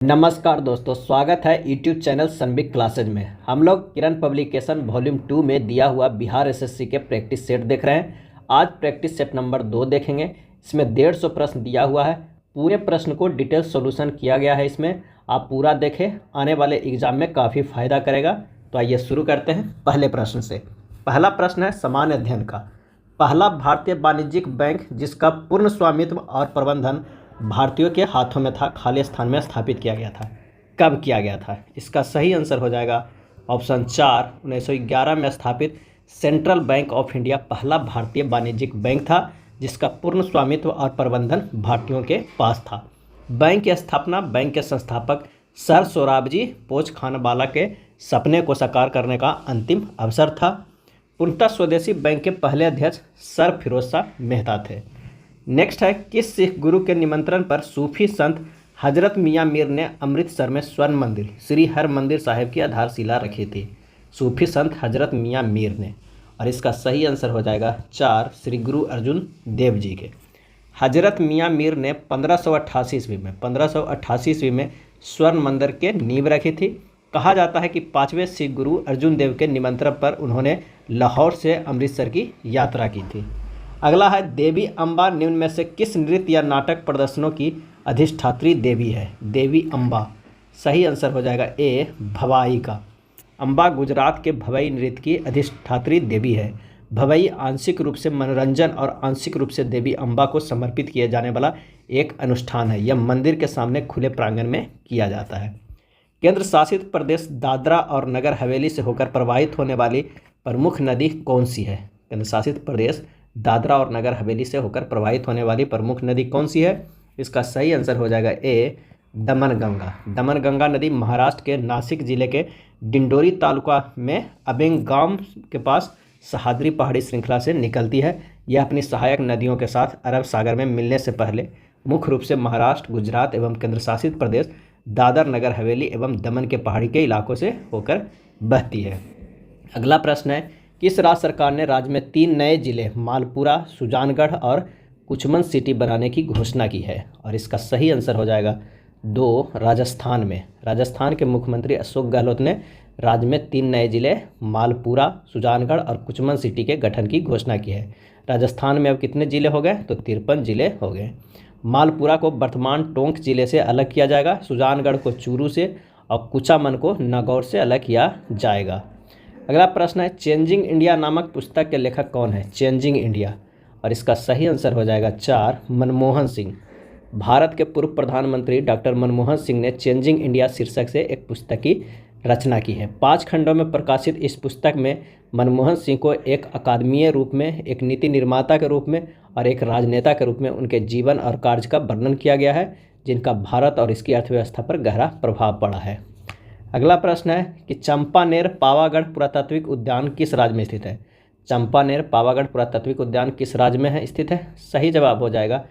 नमस्कार दोस्तों, स्वागत है यूट्यूब चैनल सनबिग क्लासेज में। हम लोग किरण पब्लिकेशन वॉल्यूम 2 में दिया हुआ बिहार एसएससी के प्रैक्टिस सेट देख रहे हैं। आज प्रैक्टिस सेट नंबर 2 देखेंगे। इसमें 150 प्रश्न दिया हुआ है। पूरे प्रश्न को डिटेल सॉल्यूशन किया गया है। इसमें आप पूरा देखें, आने वाले एग्जाम में काफ़ी फायदा करेगा। तो आइए शुरू करते हैं पहले प्रश्न से। पहला प्रश्न है सामान्य अध्ययन का। पहला भारतीय वाणिज्यिक बैंक जिसका पूर्ण स्वामित्व और प्रबंधन भारतीयों के हाथों में था, खाली स्थान में स्थापित किया गया था। कब किया गया था? इसका सही आंसर हो जाएगा ऑप्शन 4, 1911 में स्थापित सेंट्रल बैंक ऑफ इंडिया पहला भारतीय वाणिज्यिक बैंक था जिसका पूर्ण स्वामित्व और प्रबंधन भारतीयों के पास था। बैंक की स्थापना बैंक के संस्थापक सर सोराबजी पोचखानावाला के सपने को साकार करने का अंतिम अवसर था। पूर्णतः स्वदेशी बैंक के पहले अध्यक्ष सर फिरोज शाह मेहता थे। नेक्स्ट है, किस सिख गुरु के निमंत्रण पर सूफी संत हजरत मियाँ मीर ने अमृतसर में स्वर्ण मंदिर श्री हरमंदिर साहिब की आधारशिला रखी थी? सूफी संत हजरत मियाँ मीर ने। और इसका सही आंसर हो जाएगा 4, श्री गुरु अर्जुन देव जी के। हजरत मियाँ मीर ने 1588 ईस्वी में स्वर्ण मंदिर के नींव रखी थी। कहा जाता है कि 5वें सिख गुरु अर्जुन देव के निमंत्रण पर उन्होंने लाहौर से अमृतसर की यात्रा की थी। अगला है, देवी अम्बा निम्न में से किस नृत्य या नाटक प्रदर्शनों की अधिष्ठात्री देवी है? देवी अम्बा। सही आंसर हो जाएगा ए, भवाई का। अम्बा गुजरात के भवई नृत्य की अधिष्ठात्री देवी है। भवई आंशिक रूप से मनोरंजन और आंशिक रूप से देवी अम्बा को समर्पित किए जाने वाला एक अनुष्ठान है। यह मंदिर के सामने खुले प्रांगण में किया जाता है। केंद्र शासित प्रदेश दादरा और नगर हवेली से होकर प्रवाहित होने वाली प्रमुख नदी कौन सी है? केंद्र शासित प्रदेश दादरा और नगर हवेली से होकर प्रवाहित होने वाली प्रमुख नदी कौन सी है? इसका सही आंसर हो जाएगा ए, दमनगंगा। दमनगंगा नदी महाराष्ट्र के नासिक जिले के डिंडोरी तालुका में अबेंग गांव के पास सह्याद्री पहाड़ी श्रृंखला से निकलती है। यह अपनी सहायक नदियों के साथ अरब सागर में मिलने से पहले मुख्य रूप से महाराष्ट्र, गुजरात एवं केंद्र शासित प्रदेश दादर, नगर हवेली एवं दमन के पहाड़ी के इलाकों से होकर बहती है। अगला प्रश्न है, किस राज्य सरकार ने राज्य में 3 नए जिले मालपुरा, सुजानगढ़ और कुचमन सिटी बनाने की घोषणा की है? और इसका सही आंसर हो जाएगा 2, राजस्थान में। राजस्थान के मुख्यमंत्री अशोक गहलोत ने राज्य में 3 नए जिले मालपुरा, सुजानगढ़ और कुचमन सिटी के गठन की घोषणा की है। राजस्थान में अब कितने जिले हो गए? तो 53 जिले हो गए। मालपुरा को वर्तमान टोंक जिले से अलग किया जाएगा, सुजानगढ़ को चूरू से और कुचामन को नागौर से अलग किया जाएगा। अगला प्रश्न है, चेंजिंग इंडिया नामक पुस्तक के लेखक कौन है? Changing India. और इसका सही आंसर हो जाएगा 4, मनमोहन सिंह। भारत के पूर्व प्रधानमंत्री डॉक्टर मनमोहन सिंह ने चेंजिंग इंडिया शीर्षक से एक पुस्तक की रचना की है। 5 खंडों में प्रकाशित इस पुस्तक में मनमोहन सिंह को एक अकादमीय रूप में, एक नीति निर्माता के रूप में और एक राजनेता के रूप में उनके जीवन और कार्य का वर्णन किया गया है, जिनका भारत और इसकी अर्थव्यवस्था पर गहरा प्रभाव पड़ा है। अगला प्रश्न है कि चंपानेर पावागढ़ पुरातात्विक उद्यान किस राज्य में स्थित है? चंपानेर पावागढ़ पुरातात्विक उद्यान किस राज्य में स्थित है? सही जवाब हो जाएगा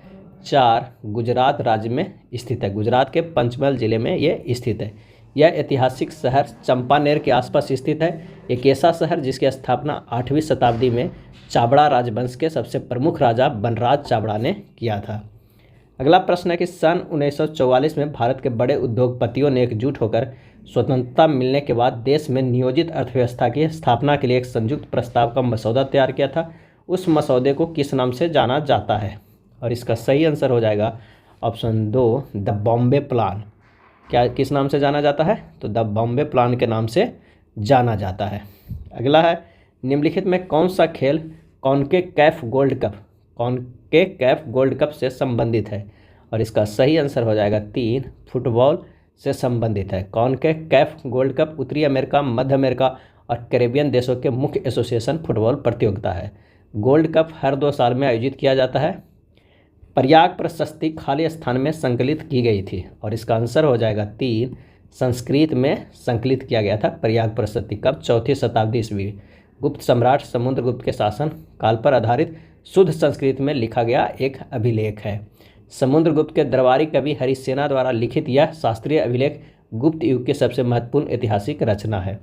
4, गुजरात राज्य में स्थित है। गुजरात के पंचमहल जिले में ये स्थित है। यह ऐतिहासिक शहर चंपानेर के आसपास स्थित है। एक ऐसा शहर जिसकी स्थापना 8वीं शताब्दी में चावड़ा राजवंश के सबसे प्रमुख राजा बनराज चावड़ा ने किया था। अगला प्रश्न है कि सन 1944 में भारत के बड़े उद्योगपतियों ने एकजुट होकर स्वतंत्रता मिलने के बाद देश में नियोजित अर्थव्यवस्था की स्थापना के लिए एक संयुक्त प्रस्ताव का मसौदा तैयार किया था। उस मसौदे को किस नाम से जाना जाता है? और इसका सही आंसर हो जाएगा ऑप्शन 2, द बॉम्बे प्लान। क्या किस नाम से जाना जाता है? तो द बॉम्बे प्लान के नाम से जाना जाता है। अगला है, निम्नलिखित में कौन सा खेल कॉन्केकैफ गोल्ड कप से संबंधित है? और इसका सही आंसर हो जाएगा 3, फुटबॉल से संबंधित है। कॉन्केकैफ गोल्ड कप उत्तरी अमेरिका, मध्य अमेरिका और कैरेबियन देशों के मुख्य एसोसिएशन फुटबॉल प्रतियोगिता है। गोल्ड कप हर 2 साल में आयोजित किया जाता है। प्रयाग प्रशस्ति खाली स्थान में संकलित की गई थी। और इसका आंसर हो जाएगा 3, संस्कृत में संकलित किया गया था प्रयाग प्रशस्ति। कब? 4वीं शताब्दी ईस्वी। गुप्त सम्राट समुद्रगुप्त के शासन काल पर आधारित शुद्ध संस्कृत में लिखा गया एक अभिलेख है। समुद्रगुप्त के दरबारी कवि हरिसेना द्वारा लिखित यह शास्त्रीय अभिलेख गुप्त युग की सबसे महत्वपूर्ण ऐतिहासिक रचना है।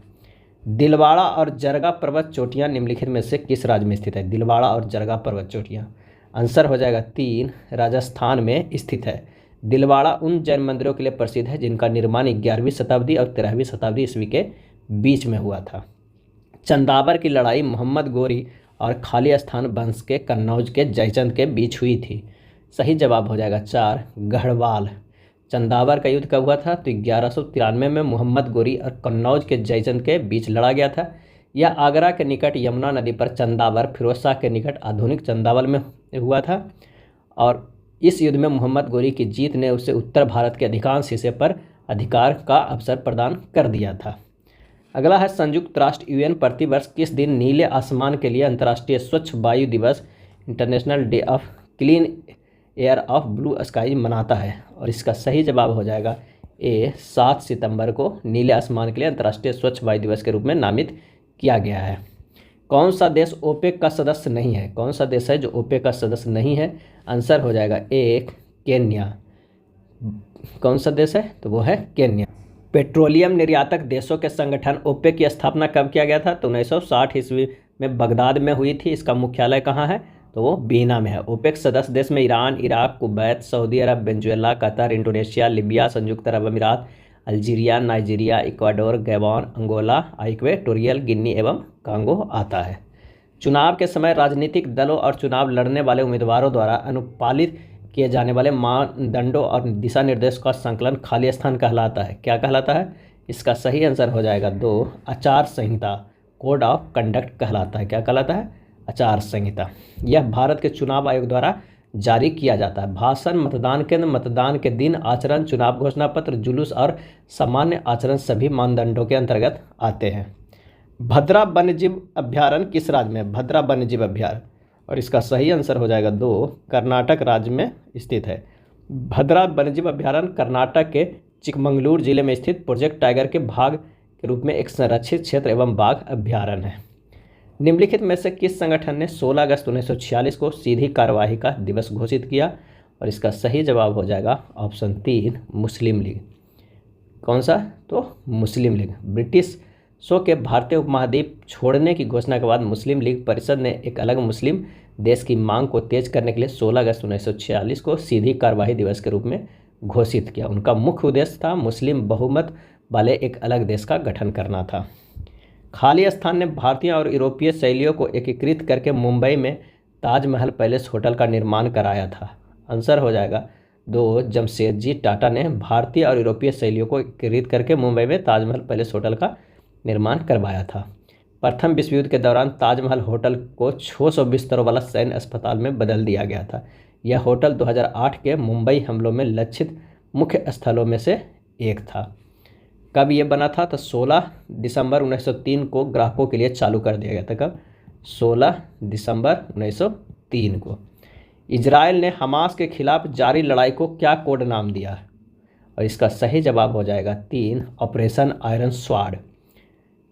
दिलवाड़ा और जरगा पर्वत चोटियाँ निम्नलिखित में से किस राज्य में स्थित है? दिलवाड़ा और जरगा पर्वत चोटियाँ। आंसर हो जाएगा 3, राजस्थान में स्थित है। दिलवाड़ा उन जैन मंदिरों के लिए प्रसिद्ध है जिनका निर्माण 11वीं शताब्दी और 13वीं शताब्दी ईस्वी के बीच में हुआ था। चंदावर की लड़ाई मोहम्मद गोरी और खालिस्तान वंश के कन्नौज के जयचंद के बीच हुई थी। सही जवाब हो जाएगा 4 गढ़वाल। चंदावर का युद्ध कब हुआ था? तो 1193 में मोहम्मद गोरी और कन्नौज के जयचंद के बीच लड़ा गया था। यह आगरा के निकट यमुना नदी पर चंदावर फिरोज शाह के निकट आधुनिक चंदावल में हुआ था और इस युद्ध में मोहम्मद गोरी की जीत ने उसे उत्तर भारत के अधिकांश हिस्से पर अधिकार का अवसर प्रदान कर दिया था। अगला है संयुक्त राष्ट्र यूएन प्रतिवर्ष किस दिन नीले आसमान के लिए अंतर्राष्ट्रीय स्वच्छ वायु दिवस international day of clean air of blue sky मनाता है? और इसका सही जवाब हो जाएगा ए 7 सितंबर को नीले आसमान के लिए अंतर्राष्ट्रीय स्वच्छ वायु दिवस के रूप में नामित किया गया है। कौन सा देश ओपेक का सदस्य नहीं है? कौन सा देश है जो ओपेक का सदस्य नहीं है? आंसर हो जाएगा एक केन्या। कौन सा देश है? तो वो है केन्या। पेट्रोलियम निर्यातक देशों के संगठन ओपेक की स्थापना कब किया गया था? तो 1960 ईस्वी में बगदाद में हुई थी। इसका मुख्यालय कहाँ है? तो वो बीना में है। ओपेक सदस्य देश में Iran, Iraq, Kuwait, Saudi Arab, Venezuela, Qatar, Indonesia, Libya, संयुक्त अरब अमीरात, Algeria, Nigeria, Ecuador, Gabon, Angola, Equatorial Guinea एवं कांगो आता है। चुनाव के समय राजनीतिक दलों और चुनाव लड़ने वाले उम्मीदवारों द्वारा अनुपालित किए जाने वाले मानदंडों और दिशा निर्देश का संकलन खालिस्तान कहलाता है। क्या कहलाता है? इसका सही आंसर हो जाएगा 2 आचार संहिता, कोड ऑफ कंडक्ट कहलाता है। क्या कहलाता है? आचार संहिता। यह भारत के चुनाव आयोग द्वारा जारी किया जाता है। भाषण, मतदान केंद्र, मतदान के दिन, आचरण, चुनाव घोषणा पत्र, जुलूस और सामान्य आचरण सभी मानदंडों के अंतर्गत आते हैं। भद्रा वन्यजीव अभ्यारण्य किस राज्य में? भद्रा वन्यजीव अभ्यारण्य, और इसका सही आंसर हो जाएगा 2 कर्नाटक राज्य में स्थित है। भद्रा वन्यजीव अभ्यारण्य कर्नाटक के चिकमंगलूर जिले में स्थित प्रोजेक्ट टाइगर के भाग के रूप में एक संरक्षित क्षेत्र एवं बाघ अभ्यारण्य है। निम्नलिखित में से किस संगठन ने 16 अगस्त 1946 को सीधी कार्यवाही का दिवस घोषित किया? और इसका सही जवाब हो जाएगा ऑप्शन 3 मुस्लिम लीग। कौन सा? तो मुस्लिम लीग। ब्रिटिशों के भारतीय उपमहाद्वीप छोड़ने की घोषणा के बाद मुस्लिम लीग परिषद ने एक अलग मुस्लिम देश की मांग को तेज करने के लिए 16 अगस्त 1946 को सीधी कार्यवाही दिवस के रूप में घोषित किया। उनका मुख्य उद्देश्य था मुस्लिम बहुमत वाले एक अलग देश का गठन करना था। खालिस्तान ने भारतीय और यूरोपीय शैलियों को एकीकृत करके मुंबई में ताजमहल पैलेस होटल का निर्माण कराया था। आंसर हो जाएगा 2 जमशेदजी टाटा ने भारतीय और यूरोपीय शैलियों को एकीकृत करके मुंबई में ताजमहल पैलेस होटल का निर्माण करवाया था। प्रथम विश्व युद्ध के दौरान ताजमहल होटल को 600 बिस्तरों वाला सैन्य अस्पताल में बदल दिया गया था। यह होटल 2008 के मुंबई हमलों में लक्षित मुख्य स्थलों में से एक था। कब ये बना था? तो 16 दिसंबर 1903 को ग्राहकों के लिए चालू कर दिया गया था। कब? 16 दिसंबर 1903 को। इजराइल ने हमास के खिलाफ जारी लड़ाई को क्या कोड नाम दिया? और इसका सही जवाब हो जाएगा 3 ऑपरेशन आयरन स्वार्ड।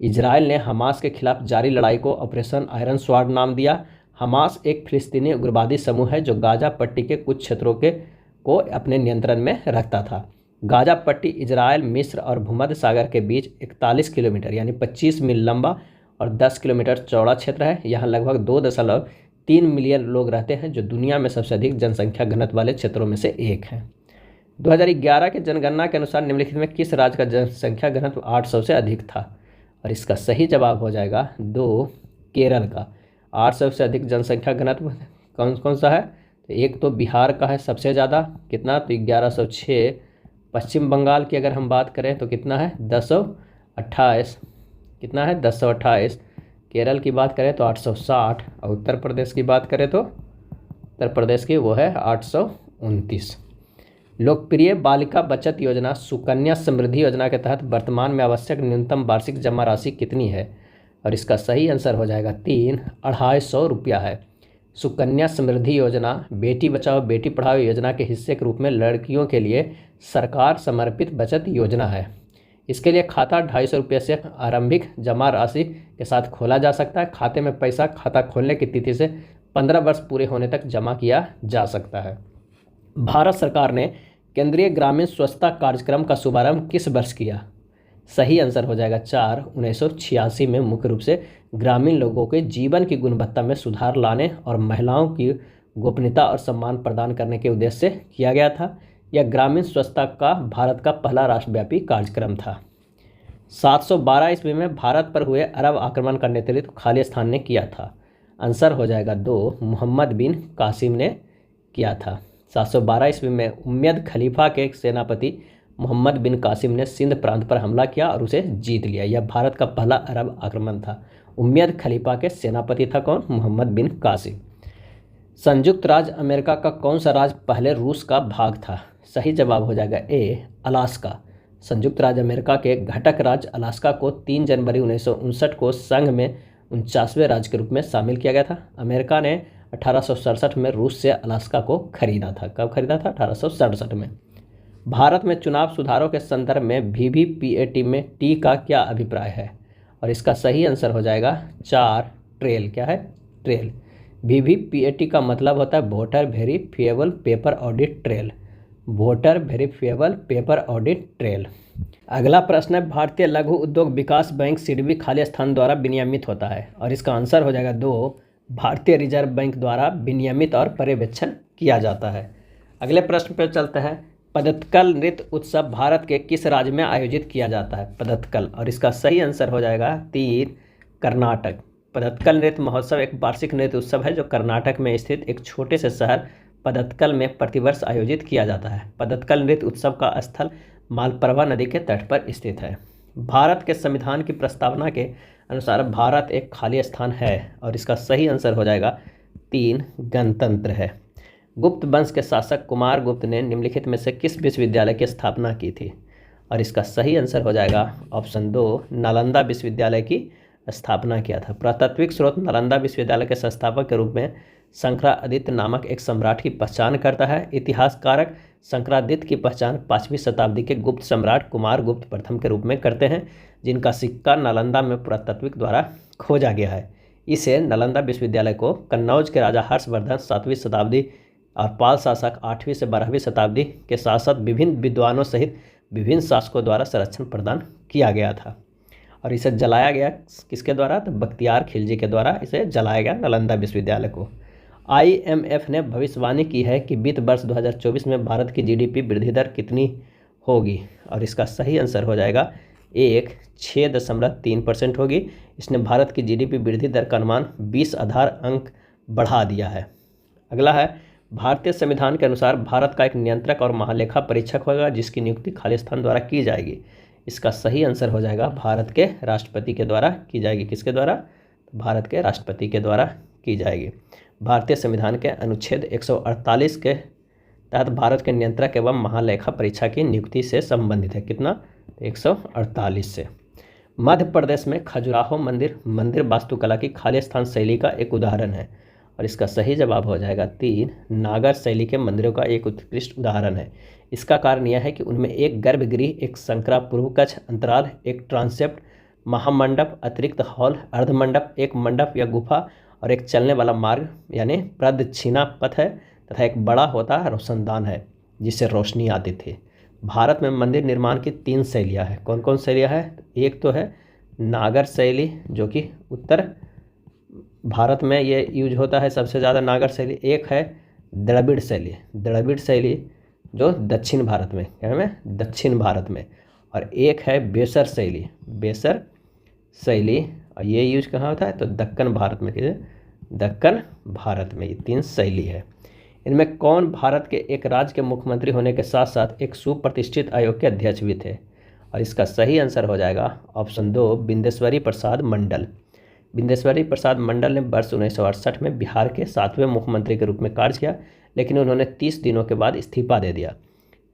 इजराइल ने हमास के खिलाफ जारी लड़ाई को ऑपरेशन आयरन स्वार्ड नाम दिया। हमास एक फिलिस्तीनी उग्रवादी समूह है जो गाजा पट्टी के कुछ क्षेत्रों को अपने नियंत्रण में रखता था। गाजा पट्टी इजराइल, मिस्र और भूमध्य सागर के बीच 41 किलोमीटर यानी 25 मील लंबा और 10 किलोमीटर चौड़ा क्षेत्र है। यहाँ लगभग 2.3 मिलियन लोग रहते हैं, जो दुनिया में सबसे अधिक जनसंख्या घनत्व वाले क्षेत्रों में से एक है। 2011 के जनगणना के अनुसार निम्नलिखित में किस राज्य का जनसंख्या घनत्व 800 से अधिक था? और इसका सही जवाब हो जाएगा 2 केरल का। 800 से अधिक जनसंख्या घनत्व कौन कौन सा है? तो एक तो बिहार का है सबसे ज़्यादा, कितना? तो 1106। पश्चिम बंगाल की अगर हम बात करें तो कितना है? 1028। कितना है? 1028। केरल की बात करें तो 860 और उत्तर प्रदेश की बात करें तो उत्तर प्रदेश की वो है 829। लोकप्रिय बालिका बचत योजना सुकन्या समृद्धि योजना के तहत वर्तमान में आवश्यक न्यूनतम वार्षिक जमा राशि कितनी है? और इसका सही आंसर हो जाएगा 3 250 रुपया है। सुकन्या समृद्धि योजना बेटी बचाओ बेटी पढ़ाओ योजना के हिस्से के रूप में लड़कियों के लिए सरकार समर्पित बचत योजना है। इसके लिए खाता 250 रुपये से आरंभिक जमा राशि के साथ खोला जा सकता है। खाते में पैसा खाता खोलने की तिथि से 15 वर्ष पूरे होने तक जमा किया जा सकता है। भारत सरकार ने केंद्रीय ग्रामीण स्वच्छता कार्यक्रम का शुभारंभ किस वर्ष किया? सही आंसर हो जाएगा 4 1986 में मुख्य रूप से ग्रामीण लोगों के जीवन की गुणवत्ता में सुधार लाने और महिलाओं की गोपनीयता और सम्मान प्रदान करने के उद्देश्य से किया गया था। यह ग्रामीण स्वच्छता का भारत का पहला राष्ट्रव्यापी कार्यक्रम था। 712 ईस्वी में भारत पर हुए अरब आक्रमण का नेतृत्व खालिस्तान ने किया था। आंसर हो जाएगा 2, मोहम्मद बिन कासिम ने किया था। 712 ईस्वी में उम्मयद खलीफा के सेनापति मोहम्मद बिन कासिम ने सिंध प्रांत पर हमला किया और उसे जीत लिया। यह भारत का पहला अरब आक्रमण था। उम्मयद खलीफा के सेनापति था कौन? मोहम्मद बिन कासिम। संयुक्त राज्य अमेरिका का कौन सा राज्य पहले रूस का भाग था? सही जवाब हो जाएगा ए, अलास्का। संयुक्त राज्य अमेरिका के घटक राज्य अलास्का को 3 जनवरी 1959 को संघ में 49वें राज्य के रूप में शामिल किया गया था। अमेरिका ने 1867 में रूस से अलास्का को खरीदा था। कब खरीदा था? 1867 में। भारत में चुनाव सुधारों के संदर्भ में वीवीपीएटी में टी का क्या अभिप्राय है? और इसका सही आंसर हो जाएगा 4, ट्रेल। क्या है? ट्रेल। वीवीपीएटी का मतलब होता है voter verifiable paper audit trail. Voter verifiable paper audit trail. अगला प्रश्न है, भारतीय लघु उद्योग विकास बैंक सिडबी खालिस्तान द्वारा विनियमित होता है? और इसका आंसर हो जाएगा 2, भारतीय रिजर्व बैंक द्वारा विनियमित और पर्यवेक्षण किया जाता है। अगले प्रश्न पर चलते हैं, पदत्कल नृत्य उत्सव भारत के किस राज्य में आयोजित किया जाता है? पदत्कल। और इसका सही आंसर हो जाएगा 3, कर्नाटक। पदत्कल नृत्य महोत्सव एक वार्षिक नृत्य उत्सव है जो कर्नाटक में स्थित एक छोटे से शहर पदत्कल में प्रतिवर्ष आयोजित किया जाता है। पदत्कल नृत्य उत्सव का स्थल मालप्रभा नदी के तट पर स्थित है। भारत के संविधान की प्रस्तावना के अनुसार भारत एक खाली स्थान है। और इसका सही आंसर हो जाएगा 3, गणतंत्र है। गुप्त वंश के शासक कुमार गुप्त ने निम्नलिखित में से किस विश्वविद्यालय की स्थापना की थी? और इसका सही आंसर हो जाएगा ऑप्शन 2, नालंदा विश्वविद्यालय की स्थापना किया था। पुरातात्विक स्रोत नालंदा विश्वविद्यालय के संस्थापक के रूप में शंकरादित्य नामक एक सम्राट की पहचान करता है। इतिहासकारक शंकरादित्य की पहचान 5वीं शताब्दी के गुप्त सम्राट कुमार गुप्त प्रथम के रूप में करते हैं, जिनका सिक्का नालंदा में पुरातात्विक द्वारा खोजा गया है। इसे नालंदा विश्वविद्यालय को कन्नौज के राजा हर्षवर्धन 7वीं शताब्दी और पाल शासक 8वीं से 12वीं शताब्दी के साथ साथ विभिन्न विद्वानों सहित विभिन्न शासकों द्वारा संरक्षण प्रदान किया गया था। और इसे जलाया गया किसके द्वारा? तो बख्तियार खिलजी के द्वारा इसे जलाया गया नालंदा विश्वविद्यालय को। IMF ने भविष्यवाणी की है कि वित्त वर्ष 2024 में भारत की GDP वृद्धि दर कितनी होगी? और इसका सही आंसर हो जाएगा 1, 6.3% होगी। इसने भारत की GDP वृद्धि दर का अनुमान 20 आधार अंक बढ़ा दिया है। अगला है, भारतीय संविधान के अनुसार भारत का एक नियंत्रक और महालेखा परीक्षक होगा जिसकी नियुक्ति खालिस्तान द्वारा की जाएगी। इसका सही आंसर हो जाएगा भारत के राष्ट्रपति के द्वारा की जाएगी। किसके द्वारा? भारत के राष्ट्रपति के द्वारा की जाएगी। भारतीय संविधान के अनुच्छेद 148 के तहत भारत के नियंत्रक एवं महालेखा परीक्षा की नियुक्ति से संबंधित है। कितना? 148 से। मध्य प्रदेश में खजुराहो मंदिर वास्तुकला की खालिस्तान शैली का एक उदाहरण है। और इसका सही जवाब हो जाएगा 3, नागर शैली के मंदिरों का एक उत्कृष्ट उदाहरण है। इसका कारण यह है कि उनमें एक गर्भगृह, एक संकरा पूर्व कक्ष, अंतराल, एक ट्रांसेप्ट, महामंडप, अतिरिक्त हॉल, अर्धमंडप, एक मंडप या गुफा और एक चलने वाला मार्ग यानी प्रदक्षिणा पथ है तथा एक बड़ा होता रोशनदान है जिससे रोशनी आती थी। भारत में मंदिर निर्माण की 3 शैलियाँ हैं। कौन कौन शैलियाँ हैं? एक तो है नागर शैली जो कि उत्तर भारत में ये यूज होता है सबसे ज़्यादा नागर शैली। एक है द्रविड़ शैली जो दक्षिण भारत में, क्या है? दक्षिण भारत में। और एक है बेसर शैली और ये यूज कहाँ होता है? तो दक्कन भारत में। दक्कन भारत में ये 3 शैली है। इनमें कौन भारत के एक राज्य के मुख्यमंत्री होने के साथ साथ एक सुप्रतिष्ठित आयोग के अध्यक्ष भी थे? और इसका सही आंसर हो जाएगा ऑप्शन 2, बिंदेश्वरी प्रसाद मंडल। बिंदेश्वरी प्रसाद मंडल ने वर्ष 1968 में बिहार के 7वें मुख्यमंत्री के रूप में कार्य किया, लेकिन उन्होंने 30 दिनों के बाद इस्तीफा दे दिया।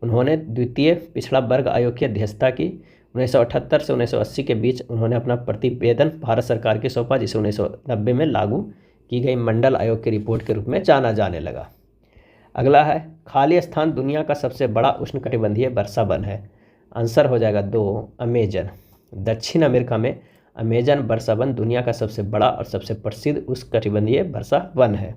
उन्होंने द्वितीय पिछड़ा वर्ग आयोग की अध्यक्षता की। 1978 से 1980 के बीच उन्होंने अपना प्रतिवेदन भारत सरकार की सौंपा, जिसे 1990 में लागू की गई मंडल आयोग की रिपोर्ट के रूप में जाना जाने लगा। अगला है, खाली स्थान दुनिया का सबसे बड़ा उष्णकटिबंधीय वर्षा वन है। आंसर हो जाएगा 2, अमेजन। दक्षिण अमेरिका में अमेजन वर्षा वन दुनिया का सबसे बड़ा और सबसे प्रसिद्ध उष्णकटिबंधीय वर्षा वन है।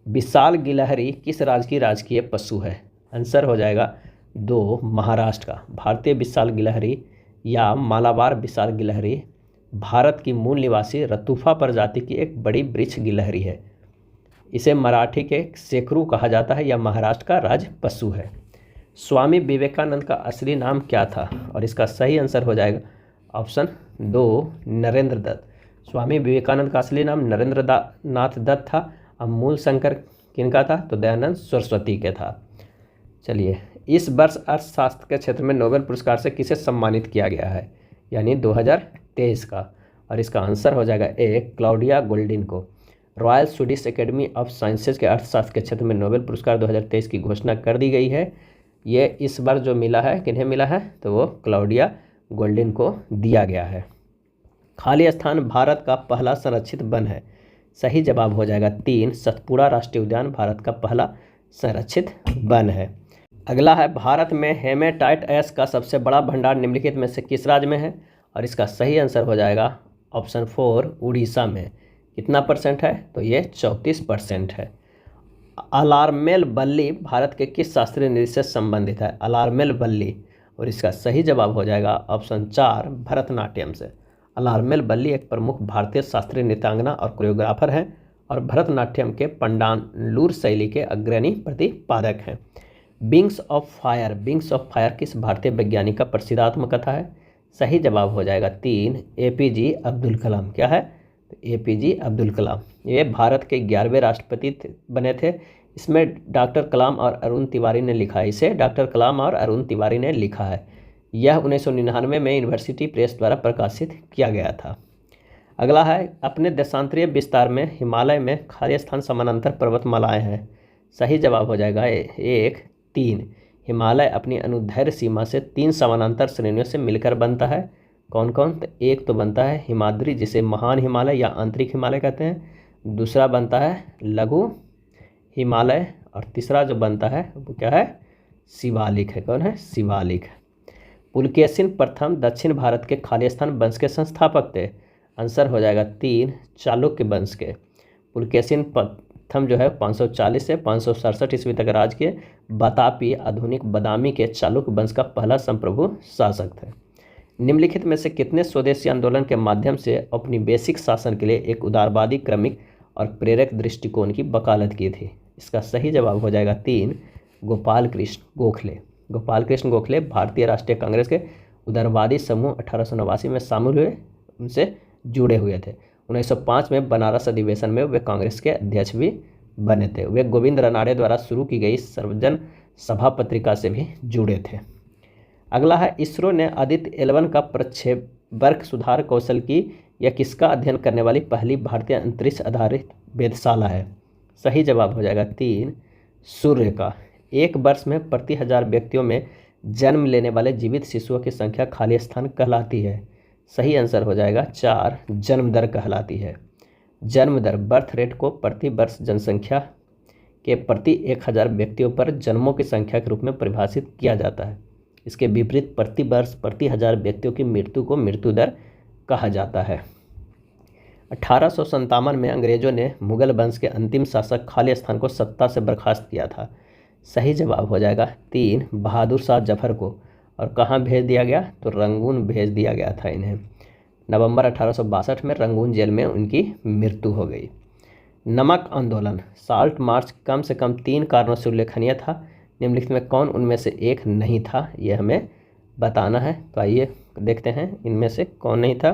विशाल गिलहरी किस राज्य की राजकीय पशु है? आंसर हो जाएगा 2, महाराष्ट्र का। भारतीय विशाल गिलहरी या मालाबार विशाल गिलहरी भारत की मूल निवासी रतुफा प्रजाति की एक बड़ी वृक्ष गिलहरी है। इसे मराठी के शेकरू कहा जाता है। यह महाराष्ट्र का राज्य पशु है। स्वामी विवेकानंद का असली नाम क्या था? और इसका सही आंसर हो जाएगा ऑप्शन 2 नरेंद्र दत्त। स्वामी विवेकानंद का असली नाम नरेंद्र नाथ दत्त था। अब मूल शंकर किनका था? तो दयानंद सरस्वती के था। चलिए, इस वर्ष अर्थशास्त्र के क्षेत्र में नोबेल पुरस्कार से किसे सम्मानित किया गया है, यानी 2023 का? और इसका आंसर हो जाएगा ए क्लाउडिया गोल्डिन को। Royal Swedish academy of sciences के अर्थशास्त्र के क्षेत्र में नोबेल पुरस्कार 2023 की घोषणा कर दी गई है। ये इस बार जो मिला है, किन्हें मिला है? तो वो क्लाउडिया गोल्डिन को दिया गया है। खाली स्थान भारत का पहला संरक्षित वन है। सही जवाब हो जाएगा 3 सतपुड़ा राष्ट्रीय उद्यान भारत का पहला संरक्षित वन है। अगला है, भारत में हेमेटाइट एस का सबसे बड़ा भंडार निम्नलिखित में से किस राज्य में है? और इसका सही आंसर हो जाएगा ऑप्शन 4 उड़ीसा में। कितना परसेंट है? तो ये 34% है। अलार्मेल बल्ली भारत के किस शास्त्रीय नृत्य से संबंधित है? अलार्मेल बल्ली, और इसका सही जवाब हो जाएगा ऑप्शन 4 भरतनाट्यम से। अलार्मेल बल्ली एक प्रमुख भारतीय शास्त्रीय नृत्यांगना और कोरियोग्राफर हैं और भरतनाट्यम के पंडालूर शैली के अग्रणी प्रतिपादक हैं। विंग्स ऑफ फायर किस भारतीय वैज्ञानिक का प्रसिद्ध आत्मकथा है? सही जवाब हो जाएगा 3 APJ अब्दुल कलाम। क्या है? तो APJ अब्दुल कलाम। ये भारत के 11वें राष्ट्रपति बने थे। इसमें डॉक्टर कलाम और अरुण तिवारी ने लिखा है। इसे डॉक्टर कलाम और अरुण तिवारी ने लिखा है। यह 1999 में यूनिवर्सिटी प्रेस द्वारा प्रकाशित किया गया था। अगला है, अपने देशांतरीय विस्तार में हिमालय में खाली स्थान समानांतर पर्वतमालाएं हैं। सही जवाब हो जाएगा 3। हिमालय अपनी अनुदैर्ध्य सीमा से 3 समानांतर श्रेणियों से मिलकर बनता है। कौन कौन? तो एक तो बनता है हिमाद्री, जिसे महान हिमालय या आंतरिक हिमालय कहते हैं। दूसरा बनता है लघु हिमालय, और तीसरा जो बनता है वो क्या है? शिवालिक है। कौन है? शिवालिक। पुलकेशिन प्रथम दक्षिण भारत के खाली स्थान वंश के संस्थापक थे। आंसर हो जाएगा 3 चालुक्य वंश के। पुलकेशिन प्रथम जो है 540 से 567 ईस्वी तक राज के बतापी आधुनिक बदामी के चालुक्य वंश का पहला संप्रभु शासक थे। निम्नलिखित में से कितने स्वदेशी आंदोलन के माध्यम से औपनिवेशिक शासन के लिए एक उदारवादी क्रमिक और प्रेरक दृष्टिकोण की वकालत की थी? इसका सही जवाब हो जाएगा 3 गोपाल कृष्ण गोखले। गोपाल कृष्ण गोखले भारतीय राष्ट्रीय कांग्रेस के उदारवादी समूह 1889 में शामिल हुए, उनसे जुड़े हुए थे। 1905 में बनारस अधिवेशन में वे कांग्रेस के अध्यक्ष भी बने थे। वे गोविंद रनाड़े द्वारा शुरू की गई सर्वजन सभा पत्रिका से भी जुड़े थे। अगला है, इसरो ने आदित्य 11 का प्रक्षेपवक्र सुधार कौशल की यह किसका अध्ययन करने वाली पहली भारतीय अंतरिक्ष आधारित वेधशाला है? सही जवाब हो जाएगा 3 सूर्य का। एक वर्ष में प्रति 1000 व्यक्तियों में जन्म लेने वाले जीवित शिशुओं की संख्या खाली स्थान कहलाती है। सही आंसर हो जाएगा 4 जन्म दर कहलाती है। जन्म दर बर्थ रेट को प्रति वर्ष जनसंख्या के प्रति 1000 व्यक्तियों पर जन्मों की संख्या के रूप में परिभाषित किया जाता है। इसके विपरीत प्रति वर्ष प्रति 1000 व्यक्तियों की मृत्यु को मृत्यु दर कहा जाता है। 1857 में अंग्रेजों ने मुगल वंश के अंतिम शासक खालिस्तान को सत्ता से बर्खास्त किया था। सही जवाब हो जाएगा 3 बहादुर शाह जफर को। और कहाँ भेज दिया गया? तो रंगून भेज दिया गया था इन्हें। नवंबर 1862 में रंगून जेल में उनकी मृत्यु हो गई। नमक आंदोलन साल्ट मार्च कम से कम 3 कारणों से उल्लेखनीय था। निम्नलिखित में कौन उनमें से एक नहीं था, यह हमें बताना है। तो आइए देखते हैं इनमें से कौन नहीं था।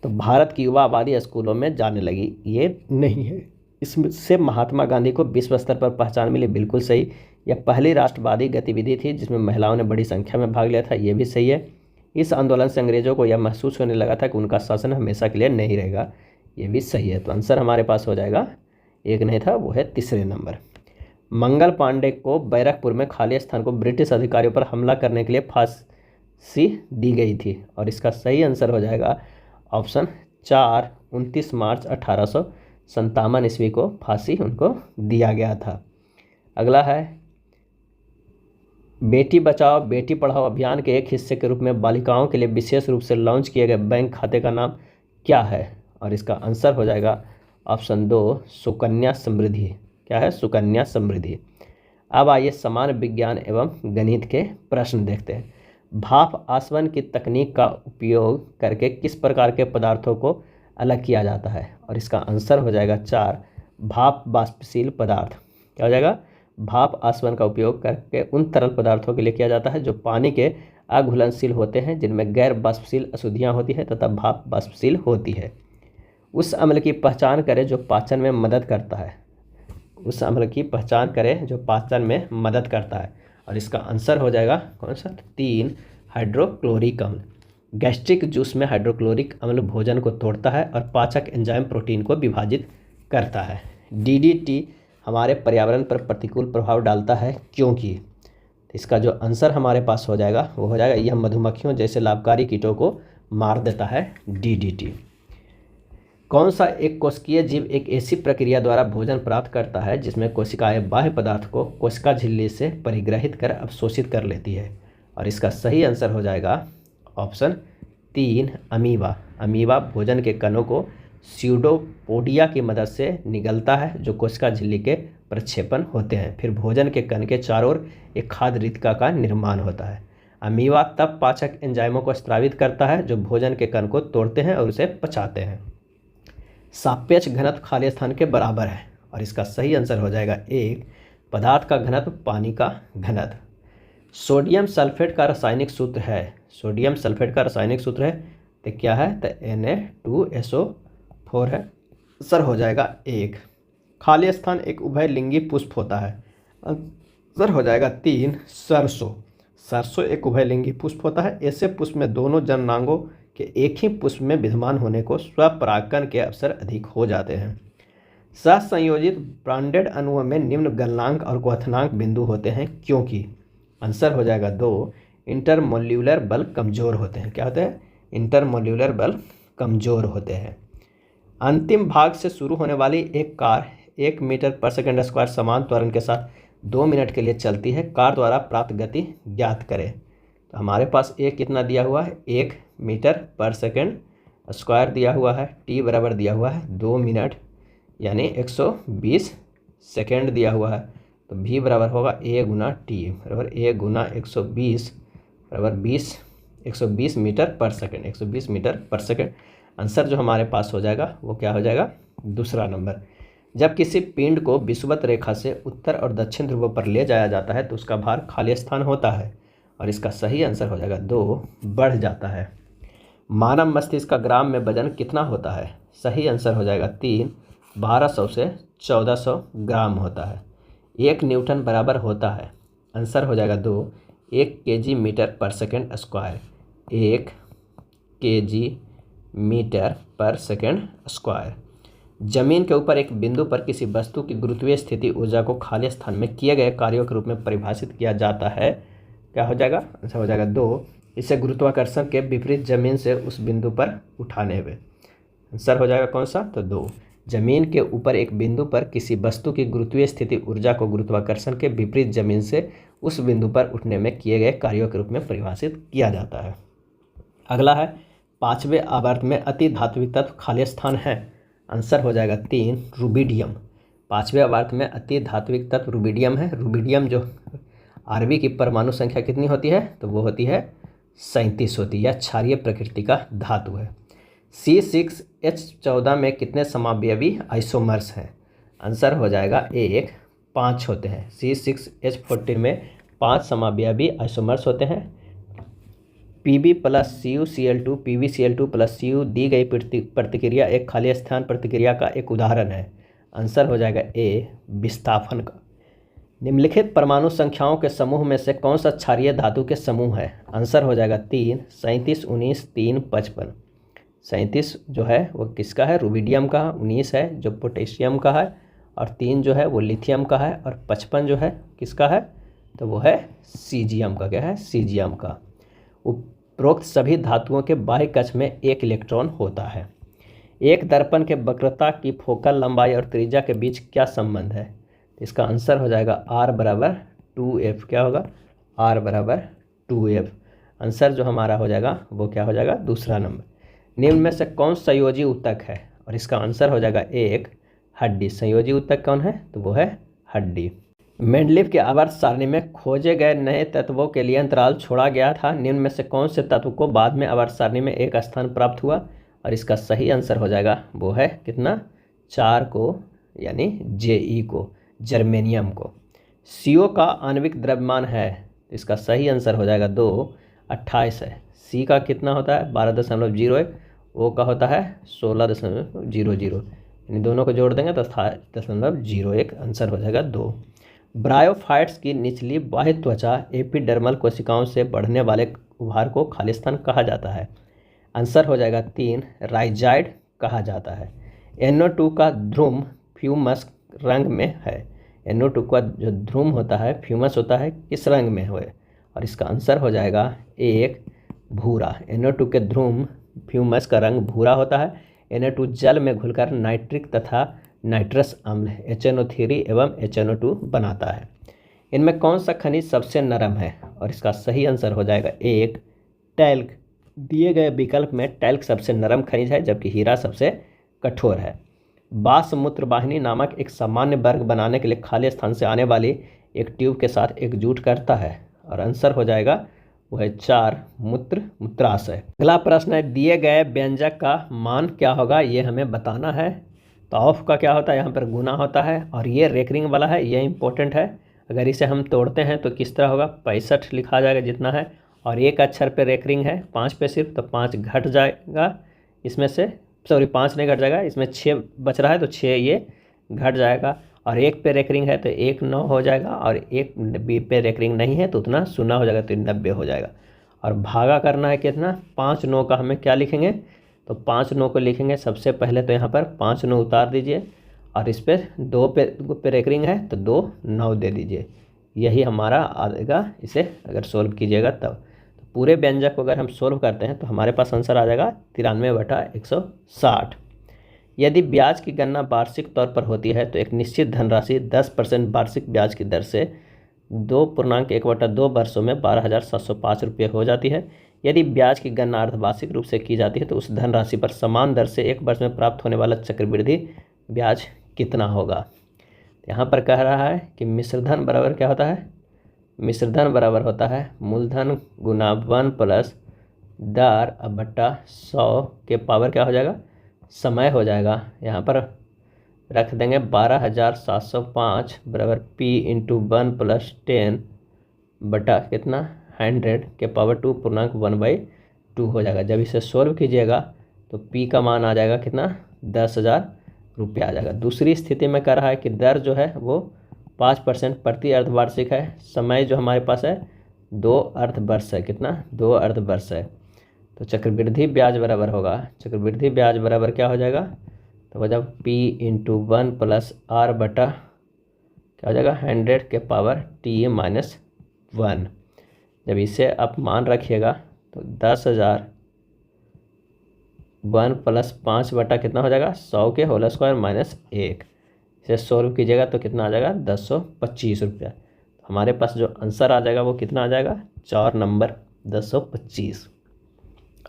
तो भारत की युवा आबादी स्कूलों में जाने लगी, ये नहीं है। इससे महात्मा गांधी को विश्व स्तर पर पहचान मिली, बिल्कुल सही। यह पहली राष्ट्रवादी गतिविधि थी जिसमें महिलाओं ने बड़ी संख्या में भाग लिया था, ये भी सही है। इस आंदोलन से अंग्रेजों को यह महसूस होने लगा था कि उनका शासन हमेशा के लिए नहीं रहेगा, ये भी सही है। तो आंसर हमारे पास हो जाएगा एक नहीं था, वो है तीसरे नंबर। मंगल पांडे को बैरकपुर में खाली स्थान को ब्रिटिश अधिकारियों पर हमला करने के लिए फांसी दी गई थी, और इसका सही आंसर हो जाएगा ऑप्शन 4 29 मार्च 1857 ईस्वी को फांसी उनको दिया गया था। अगला है, बेटी बचाओ बेटी पढ़ाओ अभियान के एक हिस्से के रूप में बालिकाओं के लिए विशेष रूप से लॉन्च किए गए बैंक खाते का नाम क्या है? और इसका आंसर हो जाएगा ऑप्शन 2 सुकन्या समृद्धि। क्या है? सुकन्या समृद्धि। अब आइए समान विज्ञान एवं गणित के प्रश्न देखते हैं। भाप आसवन की तकनीक का उपयोग करके किस प्रकार के पदार्थों को अलग किया जाता है? और इसका आंसर हो जाएगा 4 भाप वाष्पशील पदार्थ। क्या हो जाएगा? भाप आसवन का उपयोग करके उन तरल पदार्थों के लिए किया जाता है जो पानी के अघुलनशील होते हैं, जिनमें गैर वाष्पशील अशुद्धियाँ होती है तथा भाप वाष्पशील होती है। उस अम्ल की पहचान करें जो पाचन में मदद करता है। उस अम्ल की पहचान करें जो पाचन में मदद करता है, और इसका आंसर हो जाएगा कौन सा? 3 हाइड्रोक्लोरिक अम्ल। गैस्ट्रिक जूस में हाइड्रोक्लोरिक अम्ल भोजन को तोड़ता है और पाचक एंजाइम प्रोटीन को विभाजित करता है। डीडीटी हमारे पर्यावरण पर प्रतिकूल प्रभाव डालता है क्योंकि, इसका जो आंसर हमारे पास हो जाएगा वो हो जाएगा, यह मधुमक्खियों जैसे लाभकारी कीटों को मार देता है डीडीटी। कौन सा एक कोशिकीय जीव एक ऐसी प्रक्रिया द्वारा भोजन प्राप्त करता है जिसमें कोशिकाएं बाह्य पदार्थ को कोशिका झिल्ली से परिग्रहित कर अवशोषित कर लेती है? और इसका सही आंसर हो जाएगा ऑप्शन 3 अमीबा। अमीबा भोजन के कणों को स्यूडोपोडिया की मदद से निगलता है जो कोशिका झिल्ली के प्रक्षेपण होते हैं। फिर भोजन के कण के चारों ओर एक खाद्य रिक्तिका का निर्माण होता है। अमीबा तब पाचक एंजाइमों को स्रावित करता है जो भोजन के कण को तोड़ते हैं और उसे पचाते हैं। सापेक्ष घनत्व खाली स्थान के बराबर है, और इसका सही आंसर हो जाएगा 1 पदार्थ का घनत्व पानी का घनत्व। सोडियम सल्फेट का रासायनिक सूत्र है, सोडियम सल्फेट का रासायनिक सूत्र है तो क्या है? तो Na2SO4 है। आंसर हो जाएगा 1। खाली स्थान एक उभयलिंगी पुष्प होता है। आंसर हो जाएगा 3 सरसों। सरसों एक उभयलिंगी पुष्प होता है। ऐसे पुष्प में दोनों जननांगों के एक ही पुष्प में विद्यमान होने को स्वपरागण के अवसर अधिक हो जाते हैं। सहसंयोजित ब्रांडेड अणुओं में निम्न गलनांक और क्वथनांक बिंदु होते हैं क्योंकि, आंसर हो जाएगा 2 इंटरमोल्यूलर बल कमज़ोर होते हैं। क्या होते हैं? इंटरमोल्यूलर बल कमज़ोर होते हैं। अंतिम भाग से शुरू होने वाली एक कार 1 मीटर पर सेकंड स्क्वायर समान त्वरण के साथ 2 मिनट के लिए चलती है। कार द्वारा प्राप्त गति ज्ञात करें। तो हमारे पास ए कितना दिया हुआ है? 1 मीटर पर सेकंड स्क्वायर दिया हुआ है। टी बराबर दिया हुआ है 2 मिनट यानी 120 सेकंड दिया हुआ है। तो भी बराबर होगा ए गुना टी बराबर ए गुना 120 बराबर 120 मीटर पर सेकंड, 120 मीटर पर सेकंड। आंसर जो हमारे पास हो जाएगा वो क्या हो जाएगा? दूसरा नंबर। जब किसी पिंड को विषुवत रेखा से उत्तर और दक्षिण ध्रुव पर ले जाया जाता है तो उसका भार खाली स्थान होता है, और इसका सही आंसर हो जाएगा 2 बढ़ जाता है। मानव मस्तिष्क का ग्राम में वजन कितना होता है? सही आंसर हो जाएगा 3 1200 से 1400 ग्राम होता है। 1 न्यूटन बराबर होता है, आंसर हो जाएगा 2 1 केजी मीटर पर सेकंड स्क्वायर। 1 केजी मीटर पर सेकंड स्क्वायर। जमीन के ऊपर एक बिंदु पर किसी वस्तु की गुरुत्वीय स्थिति ऊर्जा को खाली स्थान में किए गए कार्यों के रूप में परिभाषित किया जाता है। क्या हो जाएगा? आंसर हो जाएगा 2 इसे गुरुत्वाकर्षण के विपरीत जमीन से उस बिंदु पर उठाने हुए। आंसर हो जाएगा कौन सा? तो 2 जमीन के ऊपर एक बिंदु पर किसी वस्तु की गुरुत्वीय स्थिति ऊर्जा को गुरुत्वाकर्षण के विपरीत जमीन से उस बिंदु पर उठने में किए गए कार्यों के रूप में परिभाषित किया जाता है। अगला है 5वें आवर्त में अति धात्विक तत्व खाली स्थान है। आंसर हो जाएगा 3 रुबिडियम। 5वें आवर्त में अति धात्विक तत्व रुबिडियम है। रुबिडियम जो आरबी की परमाणु संख्या कितनी होती है? तो वो होती है 37 होती है। यह क्षारीय प्रकृति का धातु है। C6H14 में कितने समावयवी आइसोमर्स हैं? आंसर हो जाएगा 1 5 होते हैं। C6H14 में 5 समावयवी आइसोमर्स होते हैं। Pb plus CuCl2 PbCl2 plus Cu दी गई प्रतिक्रिया एक खाली स्थान प्रतिक्रिया का एक उदाहरण है। आंसर हो जाएगा A विस्थापन का। निम्नलिखित परमाणु संख्याओं के समूह में से कौन सा क्षारीय धातु के समूह है? आंसर हो जाएगा 3 37 19 3 55। 37 जो है वो किसका है? रुबिडियम का। 19 है जो पोटेशियम का है, और 3 जो है वो लिथियम का है, और 55 जो है किसका है? तो वो है सीजियम का। क्या है? सीजियम का। उपरोक्त सभी धातुओं के बाह्य कक्ष में एक इलेक्ट्रॉन होता है। एक दर्पण के वक्रता की फोकल लंबाई और त्रिज्या के बीच क्या संबंध है? इसका आंसर हो जाएगा R बराबर 2F। क्या होगा? R बराबर 2F। आंसर जो हमारा हो जाएगा वो क्या हो जाएगा? दूसरा नंबर। निम्न में से कौन संयोजी ऊतक है? और इसका आंसर हो जाएगा 1 हड्डी। संयोजी ऊतक कौन है? तो वो है हड्डी। मेंडलीव के आवर्त सारणी में खोजे गए नए तत्वों के लिए अंतराल छोड़ा गया था। निम्न में से कौन से तत्व को बाद में आवर्त सारणी में एक स्थान प्राप्त हुआ? और इसका सही आंसर हो जाएगा वो है कितना? 4 को, यानी Je को, जर्मेनियम को। CO का आणविक द्रव्यमान है, इसका सही आंसर हो जाएगा 2, 28 है। C का कितना होता है 12.01, O का होता है 16.00, इन दोनों को जोड़ देंगे तो 28.01 आंसर हो जाएगा 2। ब्रायोफाइट्स की निचली बाह्य त्वचा एपिडर्मल कोशिकाओं से बढ़ने वाले उभार को खालिस्तान कहा जाता है, आंसर हो जाएगा 3, राइजाइड कहा जाता है। NO2 का ध्रुव फ्यूमस रंग में है, NO2 का जो ध्रुव होता है फ्यूमस होता है किस रंग में हो, और इसका आंसर हो जाएगा 1, भूरा। NO2 के ध्रुव फ्यूमस का रंग भूरा होता है। NO2 जल में घुलकर नाइट्रिक तथा नाइट्रस अम्ल HNO3 एवं HNO2 बनाता है। इनमें कौन सा खनिज सबसे नरम है, और इसका सही आंसर हो जाएगा 1, टैल्क। दिए गए विकल्प में टैल्क सबसे नरम खनिज है जबकि हीरा सबसे कठोर है। बासमूत्र वाहिनी नामक एक सामान्य वर्ग बनाने के लिए खाली स्थान से आने वाली एक ट्यूब के साथ एकजुट करता है, और आंसर हो जाएगा वो है 4, मूत्राशय। अगला प्रश्न है, दिए गए व्यंजक का मान क्या होगा, ये हमें बताना है। तो ऑफ का क्या होता है, यहाँ पर गुना होता है, और ये रेकरिंग वाला है, ये इंपॉर्टेंट है। अगर इसे हम तोड़ते हैं तो किस तरह होगा, 65 लिखा जाएगा जितना है, और एक अक्षर पे रेकरिंग है 5 पे सिर्फ, तो 5 घट जाएगा इसमें से, सॉरी 5 नहीं घट जाएगा, इसमें 6 बच रहा है तो 6 ये घट जाएगा, और एक पे रेकरिंग है तो 1 9 हो जाएगा, और एक पे रेकरिंग नहीं है तो उतना 0 हो जाएगा, तो 90 हो जाएगा। और भागा करना है कितना, 5 9 का हमें क्या लिखेंगे, तो 5 9 को लिखेंगे सबसे पहले तो यहाँ पर 5 9 उतार दीजिए, और इस पर 2 पे रेकरिंग है तो 2 9 दे दीजिए, यही हमारा आएगा। इसे अगर सोल्व कीजिएगा तब पूरे व्यंजक को अगर हम सोल्व करते हैं तो हमारे पास आंसर आ जाएगा 93/160। यदि ब्याज की गणना वार्षिक तौर पर होती है तो एक निश्चित धनराशि 10% वार्षिक ब्याज की दर से 2.1/2 वर्षों में 12,705 रुपये हो जाती है। यदि ब्याज की गणना अर्धवार्षिक रूप से की जाती है तो उस धनराशि पर समान दर से एक वर्ष में प्राप्त होने वाला चक्रवृद्धि ब्याज कितना होगा। यहाँ पर कह रहा है कि मिश्रधन बराबर क्या होता है, मिश्रधन बराबर होता है मूलधन गुना 1 प्लस दर बट्टा 100 के पावर क्या हो जाएगा, समय हो जाएगा। यहाँ पर रख देंगे 12,705 बराबर P इंटू 1 प्लस 10 बटा कितना 100 के पावर 2.1/2 हो जाएगा। जब इसे सोल्व कीजिएगा तो P का मान आ जाएगा कितना 10,000 रुपया आ जाएगा। दूसरी स्थिति में कह रहा है कि दर जो है वो 5% प्रति अर्धवार्षिक है, समय जो हमारे पास है 2 अर्धवर्ष है, कितना 2 अर्धवर्ष है। तो चक्रवृद्धि ब्याज बराबर होगा, चक्रवृद्धि ब्याज बराबर क्या हो जाएगा, तो जब P इंटू 1 प्लस R बटा क्या हो जाएगा 100 के पावर T-1। जब इसे आप मान रखिएगा तो 10,000 1 प्लस 5 बटा कितना हो जाएगा 100 के होल स्क्वायर माइनस 1। इसे सोल्व कीजिएगा तो कितना आ जाएगा 1025 रुपया। हमारे पास जो आंसर आ जाएगा वो कितना आ जाएगा 4 नंबर 1025।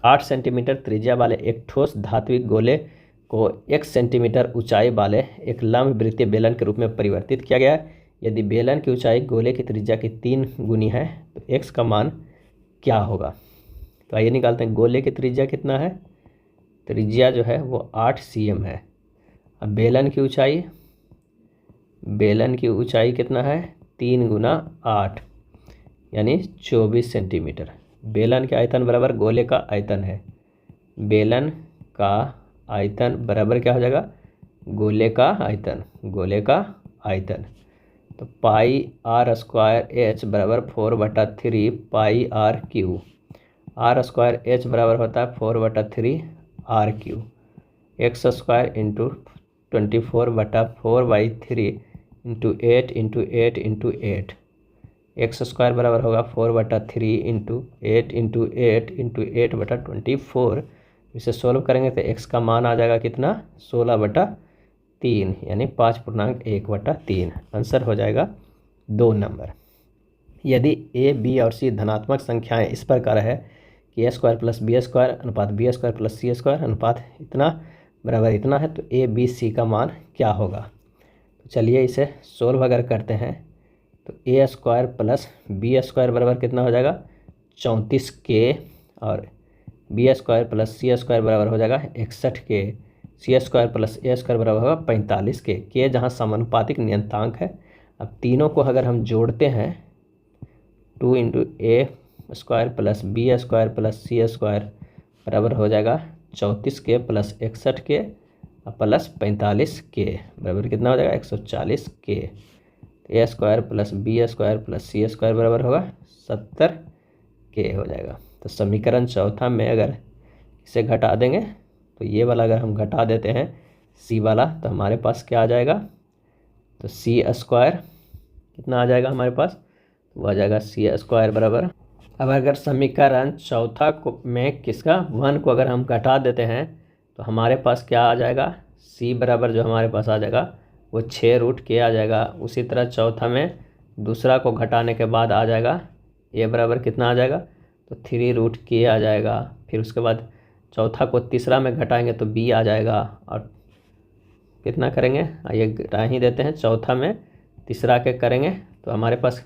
8 सेंटीमीटर त्रिज्या वाले एक ठोस धात्विक गोले को 1 सेंटीमीटर ऊंचाई वाले एक लंब वृत्तीय बेलन के रूप में परिवर्तित किया गया है। यदि बेलन की ऊंचाई गोले की त्रिज्या की 3 गुनी है तो x का मान क्या होगा। तो आइए निकालते हैं, गोले की त्रिज्या कितना है, त्रिज्या जो है वो 8 cm है। अब बेलन की ऊंचाई कितना है 3 गुना 8 यानी 24 सेंटीमीटर। बेलन के आयतन बराबर गोले का आयतन है, बेलन का आयतन बराबर क्या हो जाएगा गोले का आयतन। तो पाई आर स्क्वायर एच बराबर 4/3 pi R cube. R square H बराबर होता है 4/3 R cube. X square into 24/4/3 into 8 into 8 into 8। X square बराबर होगा 4/3 इंटू 8 इंटू 8 इंटू 8/24। इसे सोल्व करेंगे तो एक्स का मान आ जाएगा कितना 16/3 यानी 5.1/3। आंसर हो जाएगा 2 नंबर। यदि ए बी और सी धनात्मक संख्याएं इस प्रकार है कि a² प्लस b² अनुपात b² प्लस c² अनुपात इतना बराबर इतना है तो ए बी सी का मान क्या होगा। तो चलिए इसे सोल्व अगर करते हैं तो a² प्लस b² बराबर कितना हो जाएगा 34K और b² प्लस c² बराबर हो जाएगा 61K। c² प्लस a² बराबर होगा 45K। K जहाँ समानुपातिक नियतांक है अब तीनों को अगर हम जोड़ते हैं 2 into A square plus B square plus C square बराबर हो जाएगा 34 के प्लस 61 के प्लस 45 के बराबर कितना हो जाएगा 140 के। A square plus B square plus C square बराबर होगा 70 के हो जाएगा। तो समीकरण चौथा में अगर इसे घटा देंगे तो ये वाला अगर हम घटा देते हैं सी वाला तो हमारे पास क्या आ जाएगा, तो सी स्क्वायर कितना आ जाएगा हमारे पास, वो आ जाएगा सी स्क्वायर बराबर। अब अगर समीकरण चौथा को में किसका 1 को अगर हम घटा देते हैं तो हमारे पास क्या आ जाएगा, सी बराबर जो हमारे पास आ जाएगा वो 6 रूट के आ जाएगा। उसी तरह चौथा में दूसरा को घटाने के बाद आ जाएगा ए बराबर कितना आ जाएगा, तो 3 रूट के आ जाएगा। फिर उसके बाद चौथा को तीसरा में घटाएंगे तो बी आ जाएगा, और कितना करेंगे ये घटा ही देते हैं, चौथा में तीसरा के करेंगे तो हमारे पास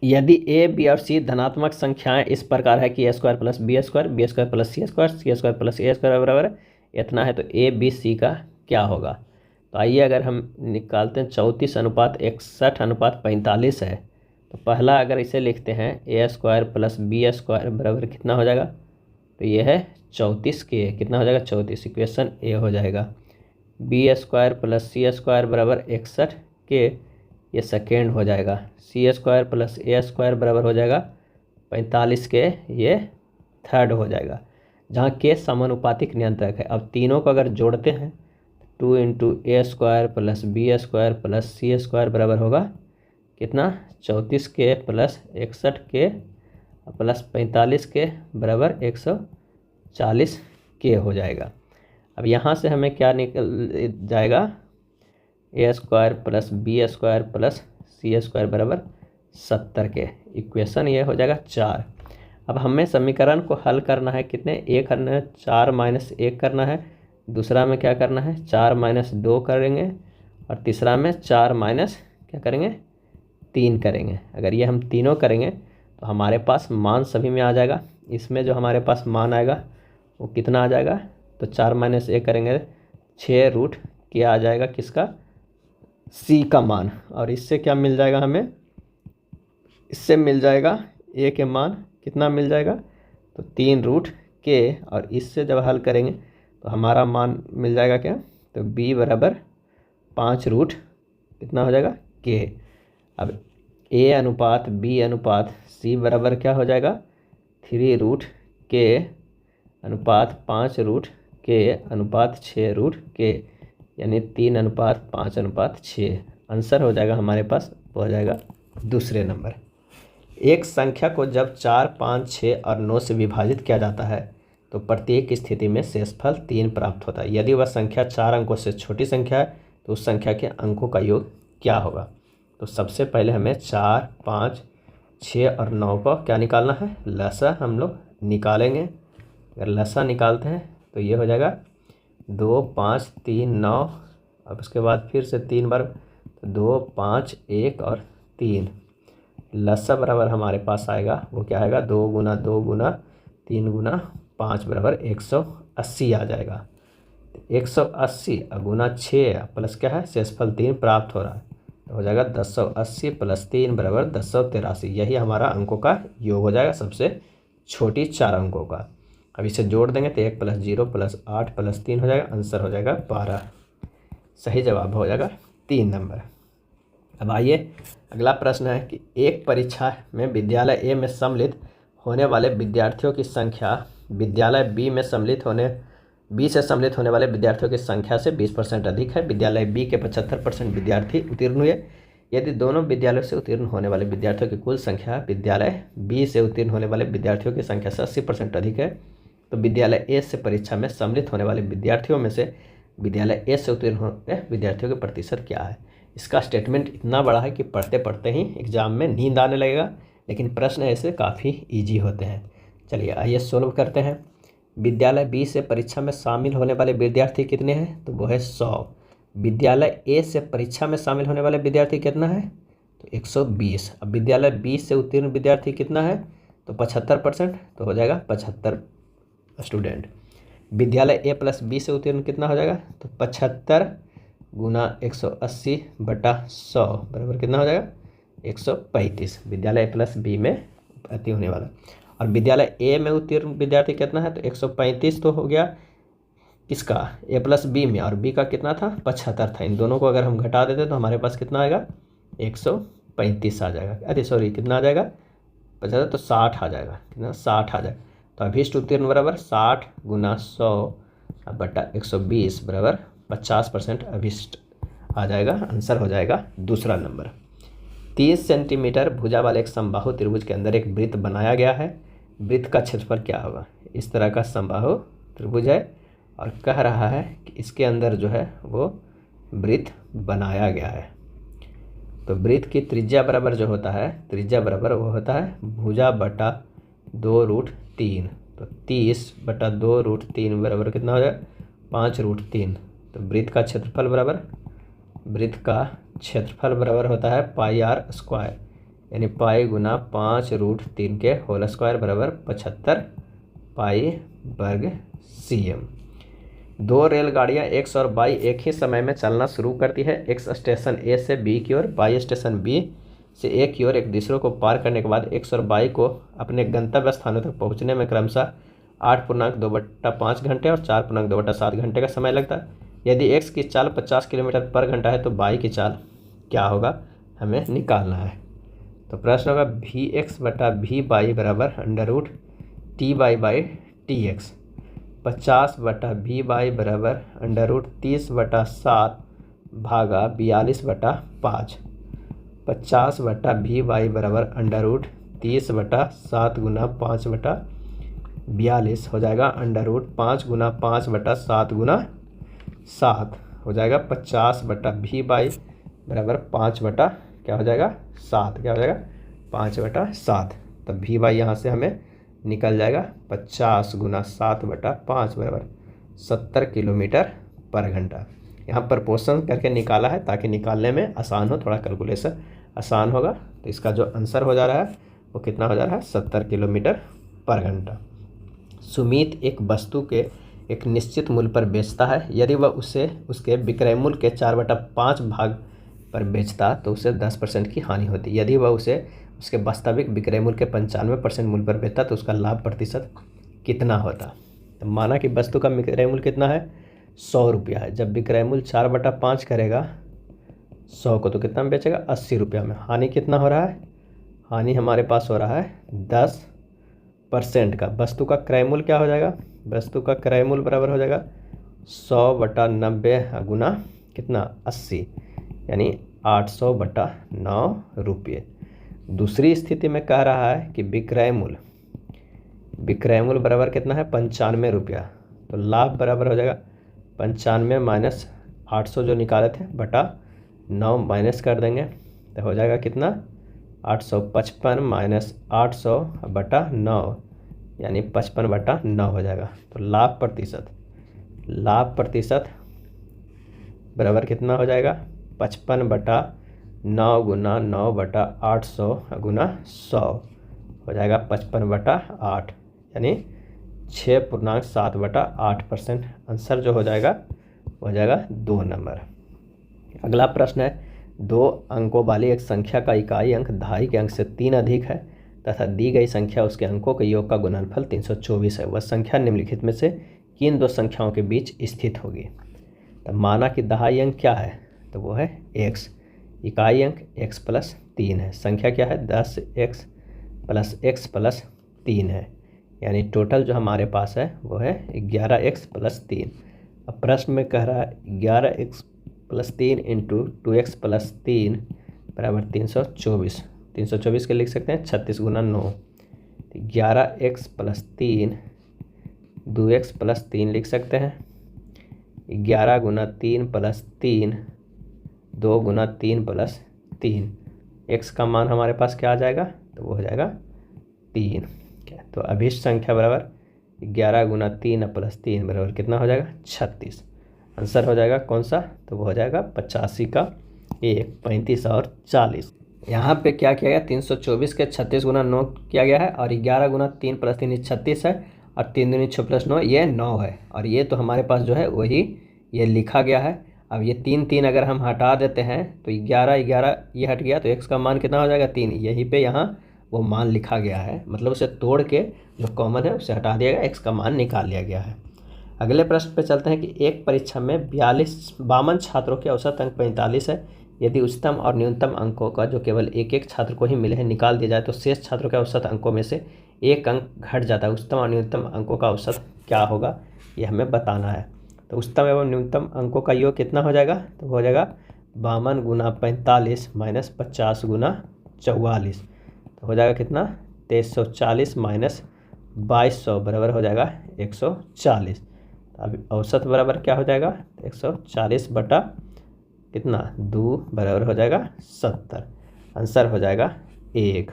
यदि ए बी और सी धनात्मक संख्याएं इस प्रकार है कि A square plus B square plus C square plus A square बराबर इतना है, तो ए बी सी का क्या होगा। तो आइए अगर हम निकालते हैं 34:61:45 है, तो पहला अगर इसे लिखते हैं ए स्क्वायर प्लस बी स्क्वायर बराबर कितना हो जाएगा, तो ये है 34 के कितना हो जाएगा 34, इक्वेशन ए हो जाएगा। B square plus C square बराबर 61 के, ये सेकेंड हो जाएगा। सी स्क्वायर प्लस ए स्क्वायर बराबर हो जाएगा 45 के, ये थर्ड हो जाएगा, जहाँ के समानुपातिक नियंत्रक है। अब तीनों को अगर जोड़ते हैं 2 into A square plus B square plus C square बराबर होगा कितना 34 के प्लस 61 के प्लस 45 के बराबर 140 के हो जाएगा। अब यहाँ से हमें क्या निकल जाएगा, A square plus B square plus C square बराबर 70 के, इक्वेशन ये हो जाएगा 4। अब हमें समीकरण को हल करना है, कितने एक करना है 4 माइनस 1 करना है, दूसरा में क्या करना है 4 माइनस 2 करेंगे, और तीसरा में 4 माइनस क्या करेंगे 3 करेंगे। अगर ये हम तीनों करेंगे तो हमारे पास मान सभी में आ जाएगा। इसमें जो हमारे पास मान आएगा वो कितना आ जाएगा, तो 4 माइनस 1 करेंगे 6 रूट के आ जाएगा किसका, सी का मान। और इससे क्या मिल जाएगा हमें, इससे मिल जाएगा ए के मान कितना मिल जाएगा, तो 3 रूट के, और इससे जब हल करेंगे तो हमारा मान मिल जाएगा क्या, तो बी बराबर 5 रूट कितना हो जाएगा के। अब ए अनुपात बी अनुपात सी बराबर क्या हो जाएगा 3 रूट के अनुपात 5 रूट के अनुपात 6 रूट के, यानी 3:5:6 आंसर हो जाएगा हमारे पास, वो हो जाएगा दूसरे नंबर। एक संख्या को जब 4, 5, 6 और 9 से विभाजित किया जाता है तो प्रत्येक स्थिति में शेषफल 3 प्राप्त होता है। यदि वह संख्या 4 अंकों से छोटी संख्या है तो उस संख्या के अंकों का योग क्या होगा। तो सबसे पहले हमें 4, 5, 6 और 9 को क्या निकालना है, लसा हम लोग निकालेंगे। अगर लसा निकालते हैं तो ये हो जाएगा 2, 5, 3, 9, अब उसके बाद फिर से 3 बार, तो 2, 5, 1 और 3, लसा बराबर हमारे पास आएगा वो क्या आएगा 2 गुना 2 गुना 3 गुना 5 बराबर 180 आ जाएगा। 180 गुना 6 प्लस क्या है शेषफल 3 प्राप्त हो रहा है, तो हो जाएगा 1080 प्लस 3 बराबर 1083। यही हमारा अंकों का योग हो जाएगा, सबसे छोटी 4 अंकों का। अब इसे जोड़ देंगे तो 1 + 0 + 8 + 3 हो जाएगा, आंसर हो जाएगा 12। सही जवाब हो जाएगा 3 नंबर। अब आइए अगला प्रश्न है कि एक परीक्षा में विद्यालय ए में सम्मिलित होने वाले विद्यार्थियों की संख्या विद्यालय बी से सम्मिलित होने वाले विद्यार्थियों की संख्या से 20% अधिक है। विद्यालय बी के 75% विद्यार्थी उत्तीर्ण हुए। यदि दोनों विद्यालयों से उत्तीर्ण होने वाले विद्यार्थियों की कुल संख्या विद्यालय बी से उत्तीर्ण होने वाले विद्यार्थियों की संख्या से 80% अधिक है, तो विद्यालय ए से परीक्षा में सम्मिलित होने वाले विद्यार्थियों में से विद्यालय ए से उत्तीर्ण होने विद्यार्थियों के प्रतिशत क्या है। इसका स्टेटमेंट इतना बड़ा है कि पढ़ते पढ़ते ही एग्जाम में नींद आने लगेगा, लेकिन प्रश्न ऐसे काफ़ी ईजी होते हैं। चलिए आइए सोल्व करते हैं। विद्यालय बी से परीक्षा में शामिल होने वाले विद्यार्थी कितने हैं? तो वो है 100। विद्यालय ए से परीक्षा में शामिल होने वाले विद्यार्थी कितना है? तो 120। अब विद्यालय बी से उत्तीर्ण विद्यार्थी कितना है? तो 75%, तो हो जाएगा 75 स्टूडेंट। विद्यालय ए प्लस बी से उत्तीर्ण कितना हो जाएगा? तो 75 गुना 180/100 बराबर कितना हो जाएगा? 135 विद्यालय ए प्लस बी में भर्ती होने वाला। और विद्यालय ए में उत्तीर्ण विद्यार्थी कितना है? तो 135 तो हो गया किसका? ए प्लस बी में, और बी का कितना था? 75 था। इन दोनों को अगर हम घटा देते तो हमारे पास कितना आएगा? 135 आ जाएगा। अरे सॉरी, कितना आ जाएगा? 75 तो 60 आ जाएगा। कितना? 60 आ जाएगा। तो अभीष्ट उत्तीर्ण बराबर 60 गुना 100/120 बराबर 50% अभीष्ट आ जाएगा। आंसर हो जाएगा दूसरा नंबर। 30 सेंटीमीटर भुजा वाले एक समबाहु त्रिभुज के अंदर एक वृत्त बनाया गया है। वृत्त का क्षेत्रफल क्या होगा? इस तरह का समबाहु त्रिभुज है और कह रहा है कि इसके अंदर जो है वो वृत्त बनाया गया है। तो वृत्त की त्रिज्या बराबर जो होता है, त्रिज्या बराबर वो होता है भुजा बटा 2√3। तो 30/2√3 बराबर कितना हो जाएगा? 5√3। तो वृत्त का क्षेत्रफल बराबर होता है πr², यानी पाई गुना 5√3 के होल स्क्वायर बराबर 75 पाई वर्ग cm। दो रेलगाड़ियां एक्स और वाई एक ही समय में चलना शुरू करती है। एक्स स्टेशन ए से बी की ओर, वाई स्टेशन बी से ए की ओर एक दूसरे को पार करने के बाद एक्स और वाई को अपने गंतव्य स्थानों तक पहुंचने में क्रमशः 8.2/5 घंटे और 4.2/7 घंटे का समय लगता है। यदि एक्स की चाल 50 किलोमीटर पर घंटा है तो वाई की चाल क्या होगा, हमें निकालना है। तो प्रश्न होगा VX/VY बराबर √TY/TX। 50/VY बराबर √30/7 भागा 42/5। 50/VY बराबर √30/7 गुना 5/42 हो जाएगा √5 गुना 5/7 गुना 7 हो जाएगा 50/VY बराबर 5 क्या हो जाएगा? 7। क्या हो जाएगा? 5/7। तब VY यहाँ से हमें निकल जाएगा 50 गुना 7/5 बराबर 70 किलोमीटर पर घंटा। यहाँ पर पोर्शन करके निकाला है ताकि निकालने में आसान हो, थोड़ा कैलकुलेशन आसान होगा। तो इसका जो आंसर हो जा रहा है वो कितना हो जा रहा है? 70 किलोमीटर पर घंटा। सुमित एक वस्तु के एक निश्चित मूल्य पर बेचता है। यदि वह उसे उसके विक्रय मूल्य के 4/5 भाग पर बेचता तो उसे 10% की हानि होती। यदि वह उसे उसके वास्तविक विक्रय मूल्य के 95% मूल्य पर बेचता तो उसका लाभ प्रतिशत कितना होता? तो माना कि वस्तु का विक्रय मूल्य कितना है? 100 रुपया है। जब विक्रय मूल्य 4/5 करेगा 100 को तो कितना में बेचेगा? 80 रुपया में। हानि कितना हो रहा है? हानि हमारे पास हो रहा है 10% का। वस्तु का क्रय मूल्य क्या हो जाएगा? वस्तु का क्रय मूल्य बराबर हो जाएगा 100/90 गुना कितना? 80, यानी 800/9 रुपये। दूसरी स्थिति में कह रहा है कि विक्रय मूल्य बराबर कितना है? 95 रुपया। तो लाभ बराबर हो जाएगा 95 माइनस 800 जो निकाले थे बटा 9 माइनस कर देंगे तो हो जाएगा कितना? 855 माइनस 800/9 यानी 55/9 हो जाएगा। तो लाभ प्रतिशत बराबर कितना हो जाएगा? 55/9 गुना 9/800 गुना 100 हो जाएगा 55/8, यानी 6.7/8%। आंसर जो हो जाएगा वो हो जाएगा 2 नंबर। अगला प्रश्न है, 2 अंकों वाली एक संख्या का इकाई अंक दहाई के अंक से 3 अधिक है तथा दी गई संख्या उसके अंकों के योग का गुणनफल 324 है। वह संख्या निम्नलिखित में से किन 2 संख्याओं के बीच स्थित होगी? तो माना कि दहाई अंक क्या है? तो वो है x, इकाई अंक x + 3 है। संख्या क्या है? 10x + x + 3 है, यानी टोटल जो हमारे पास है वो है 11x + 3। अब प्रश्न में कह रहा है 11x + 3 इंटू 2x + 3 बराबर 324। 324 के लिख सकते हैं 36 गुना 9। 11x + 3 2x + 3 लिख सकते हैं। 11 गुना 3 + 3 2 गुना 3 + 3। x का मान हमारे पास क्या आ जाएगा? तो वो हो जाएगा 3। क्या? तो अभीष्ट संख्या बराबर 11 गुना 3 प्लस 3 बराबर कितना हो जाएगा 36। आंसर हो जाएगा कौन सा, तो वो हो जाएगा 85 का 1, 35 और 40। यहाँ पे क्या किया गया, 324 के 36 गुना 9 किया गया है, और 11 गुना 3 प्लस 3 36 है, और 3 दूनी 6 प्लस 9 ये 9 है, और ये तो हमारे पास जो है वही ये लिखा गया है। अब ये 3 अगर हम हटा देते हैं तो 11 ये हट गया, तो x का मान कितना हो जाएगा 3, यहीं पे यहाँ वो मान लिखा गया है, मतलब उसे तोड़ के जो कॉमन है उसे हटा दिया गया, x का मान निकाल लिया गया है। अगले प्रश्न पे चलते हैं कि एक परीक्षा में 52 छात्रों के औसत अंक 45 है। यदि उच्चतम और न्यूनतम अंकों का जो केवल एक छात्र को ही मिले हैं निकाल दिया जाए तो शेष छात्रों के औसत अंकों में से एक अंक घट जाता है। उच्चतम और न्यूनतम अंकों का औसत क्या होगा, ये हमें बताना है। तो उच्चतम एवं न्यूनतम अंकों का योग कितना हो जाएगा, तो हो जाएगा 52 गुना 45 माइनस 50 गुना 44, तो हो जाएगा कितना 2340 माइनस 2200 बराबर हो जाएगा 140। अब औसत बराबर क्या हो जाएगा, 140 बटा कितना 2 बराबर हो जाएगा 70। आंसर हो जाएगा 1।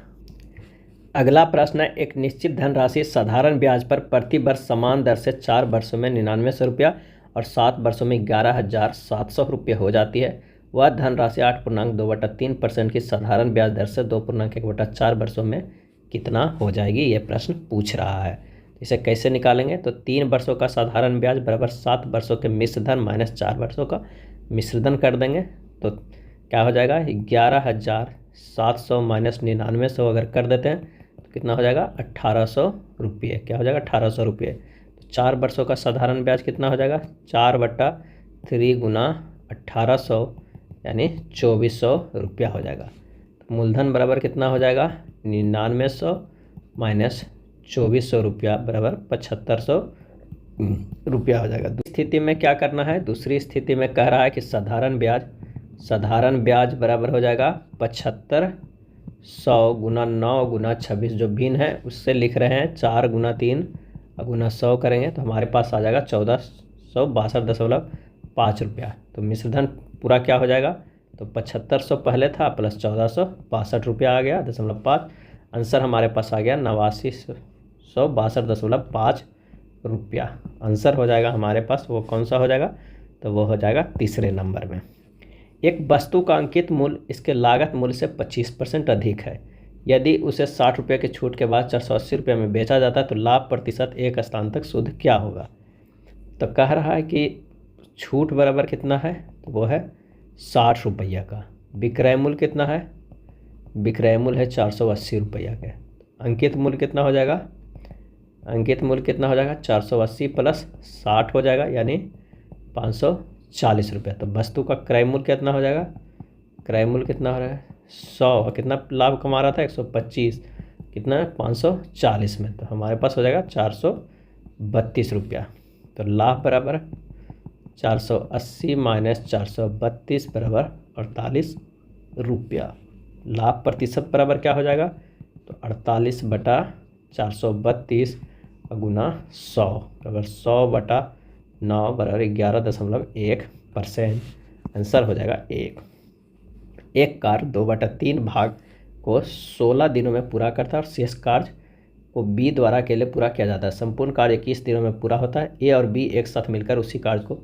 अगला प्रश्न है, एक निश्चित धनराशि साधारण ब्याज पर प्रति वर्ष समान दर से 4 वर्षों में 9900 रुपया और 7 वर्षों में 11,700 रुपये हो जाती है। वह धनराशि 8.2/3% की साधारण ब्याज दर से 2.1/4 वर्षों में कितना हो जाएगी, ये प्रश्न पूछ रहा है। इसे कैसे निकालेंगे, तो 3 वर्षों का साधारण ब्याज बराबर 7 वर्षों के मिश्र धन माइनस 4 वर्षों का मिश्र धन कर देंगे, तो क्या हो जाएगा 11,700 माइनस 9900 अगर कर देते हैं तो कितना हो जाएगा 1800 रुपये। क्या हो जाएगा 1800 रुपये। तो 4 वर्षों का साधारण ब्याज कितना हो जाएगा 4/3 गुना 1800 यानी 2400 रुपया हो जाएगा। तो मूलधन बराबर कितना हो जाएगा 9900 माइनस 2400 रुपया बराबर 7500 रुपया हो जाएगा। दूसरी स्थिति में क्या करना है, दूसरी स्थिति में कह रहा है कि साधारण ब्याज बराबर हो जाएगा 7500 गुना 9 गुना 26, जो भिन्न है उससे लिख रहे हैं 4 गुना 3 गुना 100 करेंगे तो हमारे पास आ जाएगा 1462.5 रुपया। तो मिश्रधन पूरा क्या हो जाएगा, तो 7500 पहले था प्लस 1462 रुपया आ गया 0.5। आंसर हमारे पास आ गया 8962.5 रुपया। आंसर हो जाएगा हमारे पास वो कौन सा हो जाएगा, तो वो हो जाएगा तीसरे नंबर में। एक वस्तु का अंकित मूल्य इसके लागत मूल्य से 25% अधिक है। यदि उसे 60 रुपये की छूट के बाद 480 रुपये में बेचा जाता है तो लाभ प्रतिशत एक स्थान तक शुद्ध क्या होगा। तो कह रहा है कि छूट बराबर कितना है, तो वो है 60 रुपया का। विक्रय मूल्य कितना है, विक्रय मूल्य है 480 रुपया के। अंकित मूल्य कितना हो जाएगा, अंकित मूल्य कितना हो जाएगा 480 प्लस 60 हो जाएगा यानी 540 रुपये। तो वस्तु का क्रय मूल्य कितना हो जाएगा, क्रय मूल्य कितना हो रहा है 100, कितना लाभ कमा रहा था 125, कितना 540 में, तो हमारे पास हो जाएगा 432 रुपया। तो लाभ बराबर 480 माइनस 432 बराबर 48 रुपया। लाभ प्रतिशत बराबर क्या हो जाएगा, तो 48/432 गुना 100 बराबर 100/9 बराबर 11.1%। आंसर हो जाएगा 1। एक कार्य 2/3 भाग को 16 दिनों में पूरा करता है और शेष कार्य को बी द्वारा अकेले पूरा किया जाता है। संपूर्ण कार्य 21 दिनों में पूरा होता है। ए और बी एक साथ मिलकर उसी कार्य को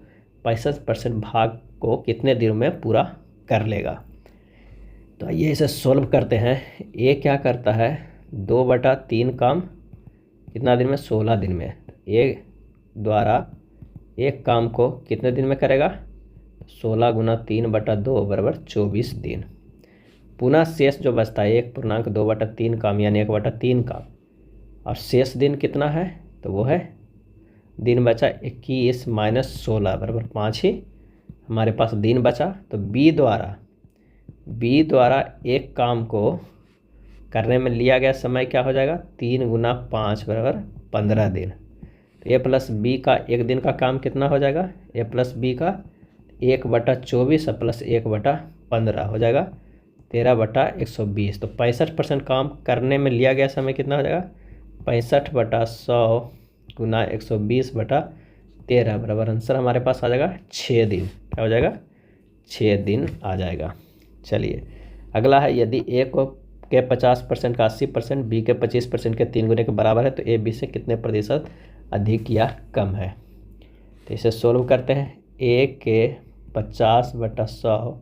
65% भाग को कितने दिनों में पूरा कर लेगा। तो आइए इसे सोल्व करते हैं। ए क्या करता है 2/3 काम कितना दिन में 16 दिन में। ए द्वारा एक काम को कितने दिन में करेगा 16 गुना 3/2 बराबर 24 दिन। पुनः शेष जो बचता है 1.2/3 काम यानी 1/3 काम, और शेष दिन कितना है, तो वो है दिन बचा 21 माइनस 16 बराबर 5 ही हमारे पास दिन बचा। तो बी द्वारा एक काम को करने में लिया गया समय क्या हो जाएगा 3 गुना 5 बराबर 15 दिन। तो ए प्लस बी का एक दिन का काम कितना हो जाएगा, ए प्लस बी का 1/24 प्लस 1/15 हो जाएगा 13/120। तो 65% काम करने में लिया गया समय कितना हो जाएगा 65/100 गुना 120/13 बराबर आंसर हमारे पास आ जाएगा 6 दिन। क्या हो जाएगा 6 दिन आ जाएगा। चलिए अगला है, यदि ए को के 50% का 80%, बी के 25% के 3 गुने के बराबर है तो ए बी से कितने प्रतिशत अधिक या कम है। तो इसे सोल्व करते हैं। ए के 50/100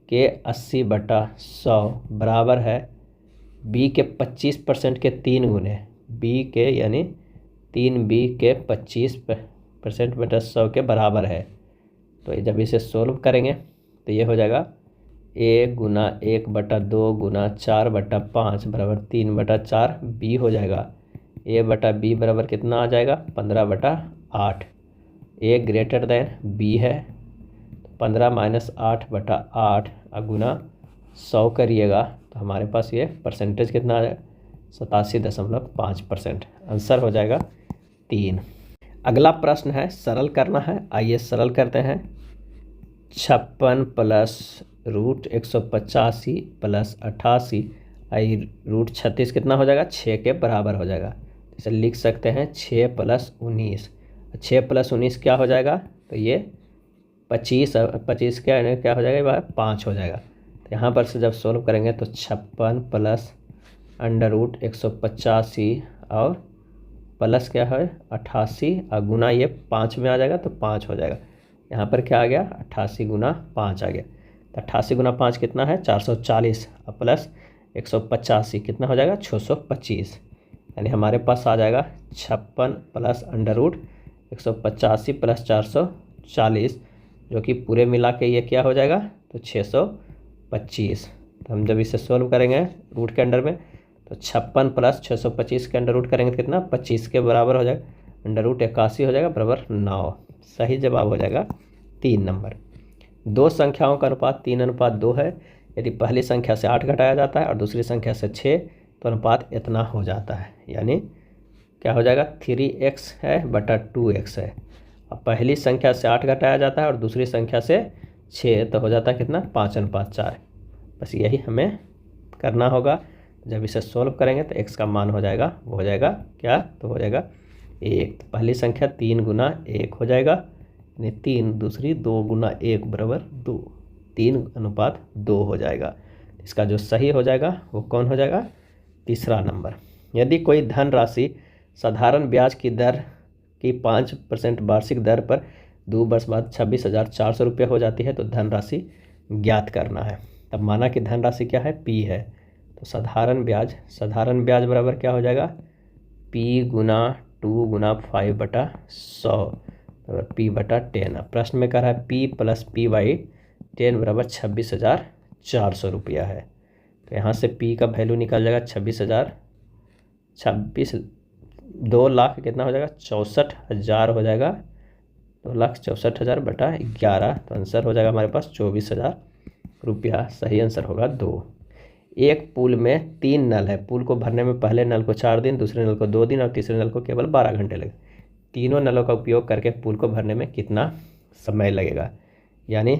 के 80/100 बराबर है बी के 25% के 3 गुने, बी के यानी 3b के 25%/100 के बराबर है। तो जब इसे सोल्व करेंगे तो ये हो जाएगा a गुना 1/2 गुना 4/5 बराबर 3/4 b हो जाएगा। a/b बराबर कितना आ जाएगा 15/8। a ग्रेटर देन b है, 15 - 8/8 गुना 100 करिएगा तो हमारे पास ये परसेंटेज कितना आ जाएगा 87.5%। आंसर हो जाएगा 3। अगला प्रश्न है सरल करना है, आइए सरल करते हैं। 56 + √185 + 88 √36 कितना हो जाएगा 6 के बराबर हो जाएगा। इसे लिख सकते हैं 6 + 19। 6 + 19 क्या हो जाएगा तो ये 25 क्या हो जाएगा 5 हो जाएगा। तो यहाँ पर से जब सोल्व करेंगे तो 56 + √185 और प्लस क्या है 88 और गुना ये 5 में आ जाएगा तो 5 हो जाएगा। यहाँ पर क्या आ गया 88 गुना 5 आ गया। तो 88 गुना 5 कितना है 440 और प्लस 185 कितना हो जाएगा 625। यानी हमारे पास आ जाएगा 56 + √185 + 440 जो कि पूरे मिला के ये क्या हो जाएगा तो 625। तो हम जब इसे सोल्व करेंगे रूट के अंडर में तो 56 + 625 के अंडर रूट करेंगे तो कितना 25 के बराबर हो जाएगा, √81 हो जाएगा बराबर 9। सही जवाब हो जाएगा 3 नंबर। दो संख्याओं का अनुपात 3:2 है। यदि पहली संख्या से 8 घटाया जाता है और दूसरी संख्या से 6 तो अनुपात इतना हो जाता है। यानी क्या हो जाएगा 3x है बटा 2x है। अब पहली संख्या से 8 घटाया जाता है और दूसरी संख्या से 6 तो हो जाता है कितना 5:4। बस यही हमें करना होगा। जब इसे सोल्व करेंगे तो x का मान हो जाएगा वो हो जाएगा क्या तो हो जाएगा 1। तो पहली संख्या 3 गुना 1 हो जाएगा यानी 3, दूसरी 2 गुना 1 बराबर 2, 3:2 हो जाएगा। इसका जो सही हो जाएगा वो कौन हो जाएगा तीसरा नंबर। यदि कोई धनराशि साधारण ब्याज की दर की 5% वार्षिक दर पर 2 वर्ष बाद 26,400 रुपये हो जाती है तो धनराशि ज्ञात करना है। तब माना कि धनराशि क्या है p है तो साधारण ब्याज बराबर क्या हो जाएगा p गुना 2 गुना 5/100 बराबर p/10। प्रश्न में कह रहा है p + p/10 बराबर 26,400 रुपया है। तो यहाँ से p का वैल्यू निकल जाएगा 2 लाख कितना हो जाएगा 64,000 हो जाएगा, 2,64,000/11। तो आंसर हो जाएगा हमारे पास 24,000 रुपया। सही आंसर होगा 2। एक पुल में 3 नल है। पुल को भरने में पहले नल को 4 दिन, दूसरे नल को 2 दिन और तीसरे नल को केवल 12 घंटे लगे। तीनों नलों का उपयोग करके पुल को भरने में कितना समय लगेगा। यानी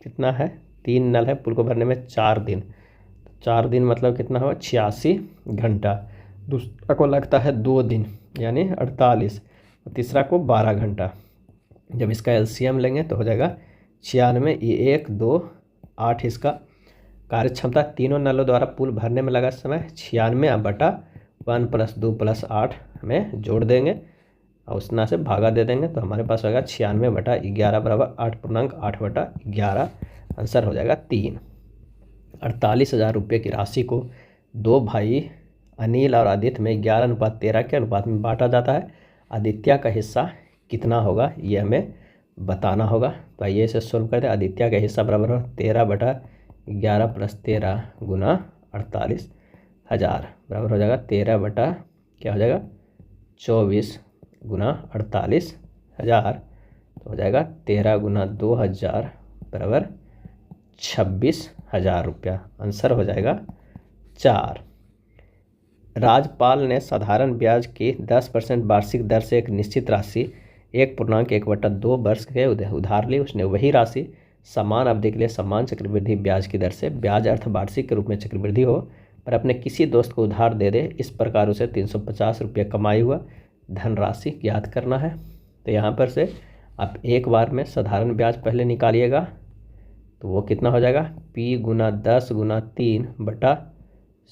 कितना है 3 नल है, पुल को भरने में 4 दिन, 4 दिन मतलब कितना होगा 86 घंटा। दूसरा को लगता है 2 दिन यानी 48 और तीसरा को 12 घंटा। जब इसका एलसीएम लेंगे तो हो जाएगा 96। 1, 2, 8 इसका कार्य क्षमता। तीनों नलों द्वारा पुल भरने में लगा समय 96/1 + 2 + 8 में जोड़ देंगे और उसना से भागा दे देंगे तो हमारे पास होगा 96/11 बराबर 8.8/11। आंसर हो जाएगा 3। 48,000 रुपये की राशि को 2 भाई अनिल और आदित्य में 11:13 के अनुपात में बांटा जाता है। आदित्य का हिस्सा कितना होगा ये हमें बताना होगा। तो आइए इसे सोल्व करते हैं। आदित्य का हिस्सा बराबर हो 13/11 + 13 गुना 48,000 बराबर हो जाएगा 13 क्या हो जाएगा 24 गुना 48,000। तो हो जाएगा 13 गुना 2,000 बराबर 26,000 रुपया। आंसर हो जाएगा 4। राजपाल ने साधारण ब्याज की 10% वार्षिक दर से एक निश्चित राशि 1.1/2 वर्ष के उधार ली। उसने वही राशि समान अवधि के लिए समान चक्रवृद्धि ब्याज की दर से, ब्याज अर्थ वार्षिक के रूप में चक्रवृद्धि हो, पर अपने किसी दोस्त को उधार दे दे। इस प्रकार उसे 350 रुपये कमाई हुआ धनराशि ज्ञात करना है। तो यहाँ पर से आप एक बार में साधारण ब्याज पहले निकालिएगा तो वो कितना हो जाएगा p गुना 10 गुना 3 बटा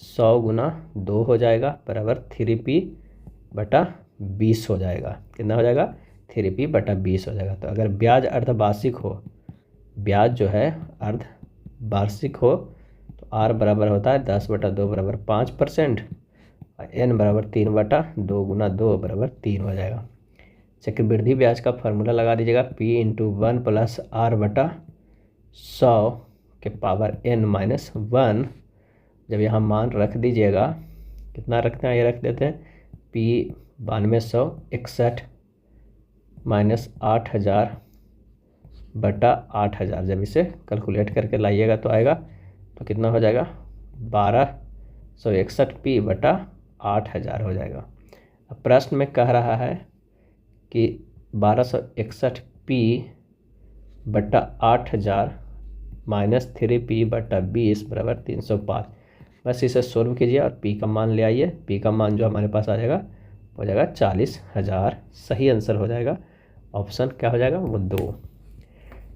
100 गुना 2 हो जाएगा बराबर 3p/10 20 हो जाएगा। कितना हो जाएगा? 3p/20 हो जाएगा। तो अगर ब्याज अर्धवार्षिक हो, ब्याज जो है अर्धवार्षिक हो, तो r बराबर होता है 10/2 बराबर 5%, और n बराबर 3/2 गुना 2 बराबर 3 हो जाएगा। चक्रवृद्धि ब्याज का फॉर्मूला लगा दीजिएगा, p/1 + r/100 के पावर n-1। जब यहाँ मान रख दीजिएगा, कितना रखते हैं, ये रख देते हैं p/9261 -8000/8000। जब इसे कैलकुलेट करके लाइएगा तो आएगा, तो कितना हो जाएगा? 1261p/8000 हो जाएगा। अब प्रश्न में कह रहा है कि 1261p/8000 -3p/20 बराबर 305। बस इसे सोल्व कीजिए और p का मान ले आइए। p का मान जो हमारे पास आ जाएगा हो जाएगा 40,000। सही आंसर हो जाएगा ऑप्शन क्या हो जाएगा? वो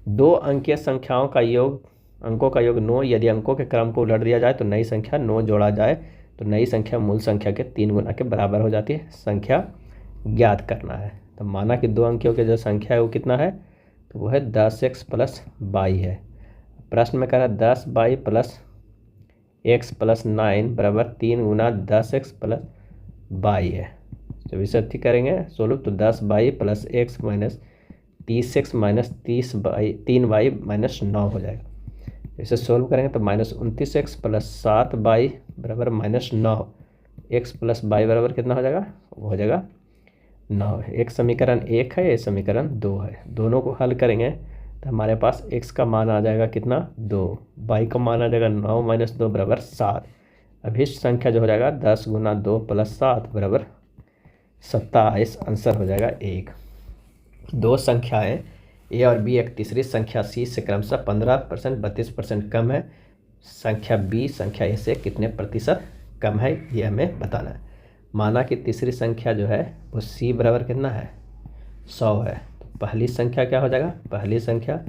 2 अंकीय संख्याओं का योग, अंकों का योग 9। यदि अंकों के क्रम को उलट दिया जाए तो नई संख्या 9 जोड़ा जाए तो नई संख्या मूल संख्या के 3 गुना के बराबर हो जाती है। संख्या ज्ञात करना है। तो माना कि 2 अंकियों की जो संख्या है वो कितना है? तो वो है 10x + y है। प्रश्न में कह रहा है 10y + x + 9 बराबर 3 गुना 10x + y है। जब इसे अच्छी करेंगे सोल्व, तो 10y + x - 30x - 3y - 9 हो जाएगा। इसे सोल्व करेंगे तो -29x + 7y बराबर -9। x + y बराबर कितना हो जाएगा? वो हो जाएगा 9 है। एक समीकरण 1 है, एक समीकरण 2 है। दोनों को हल करेंगे तो हमारे पास x का मान आ जाएगा कितना? 2। y का मान आ जाएगा 9 - 2 बराबर 7। अभिष्ट संख्या जो हो जाएगा 10 गुना 2 + 7 बराबर 27। आंसर हो जाएगा 1। 2 संख्याएं a और b एक तीसरी संख्या c से क्रमशः 15%, 32% कम है। संख्या b संख्या a से कितने प्रतिशत कम है, ये हमें बताना है। माना कि तीसरी संख्या जो है वो c बराबर कितना है? 100 है। तो पहली संख्या क्या हो जाएगा? पहली संख्या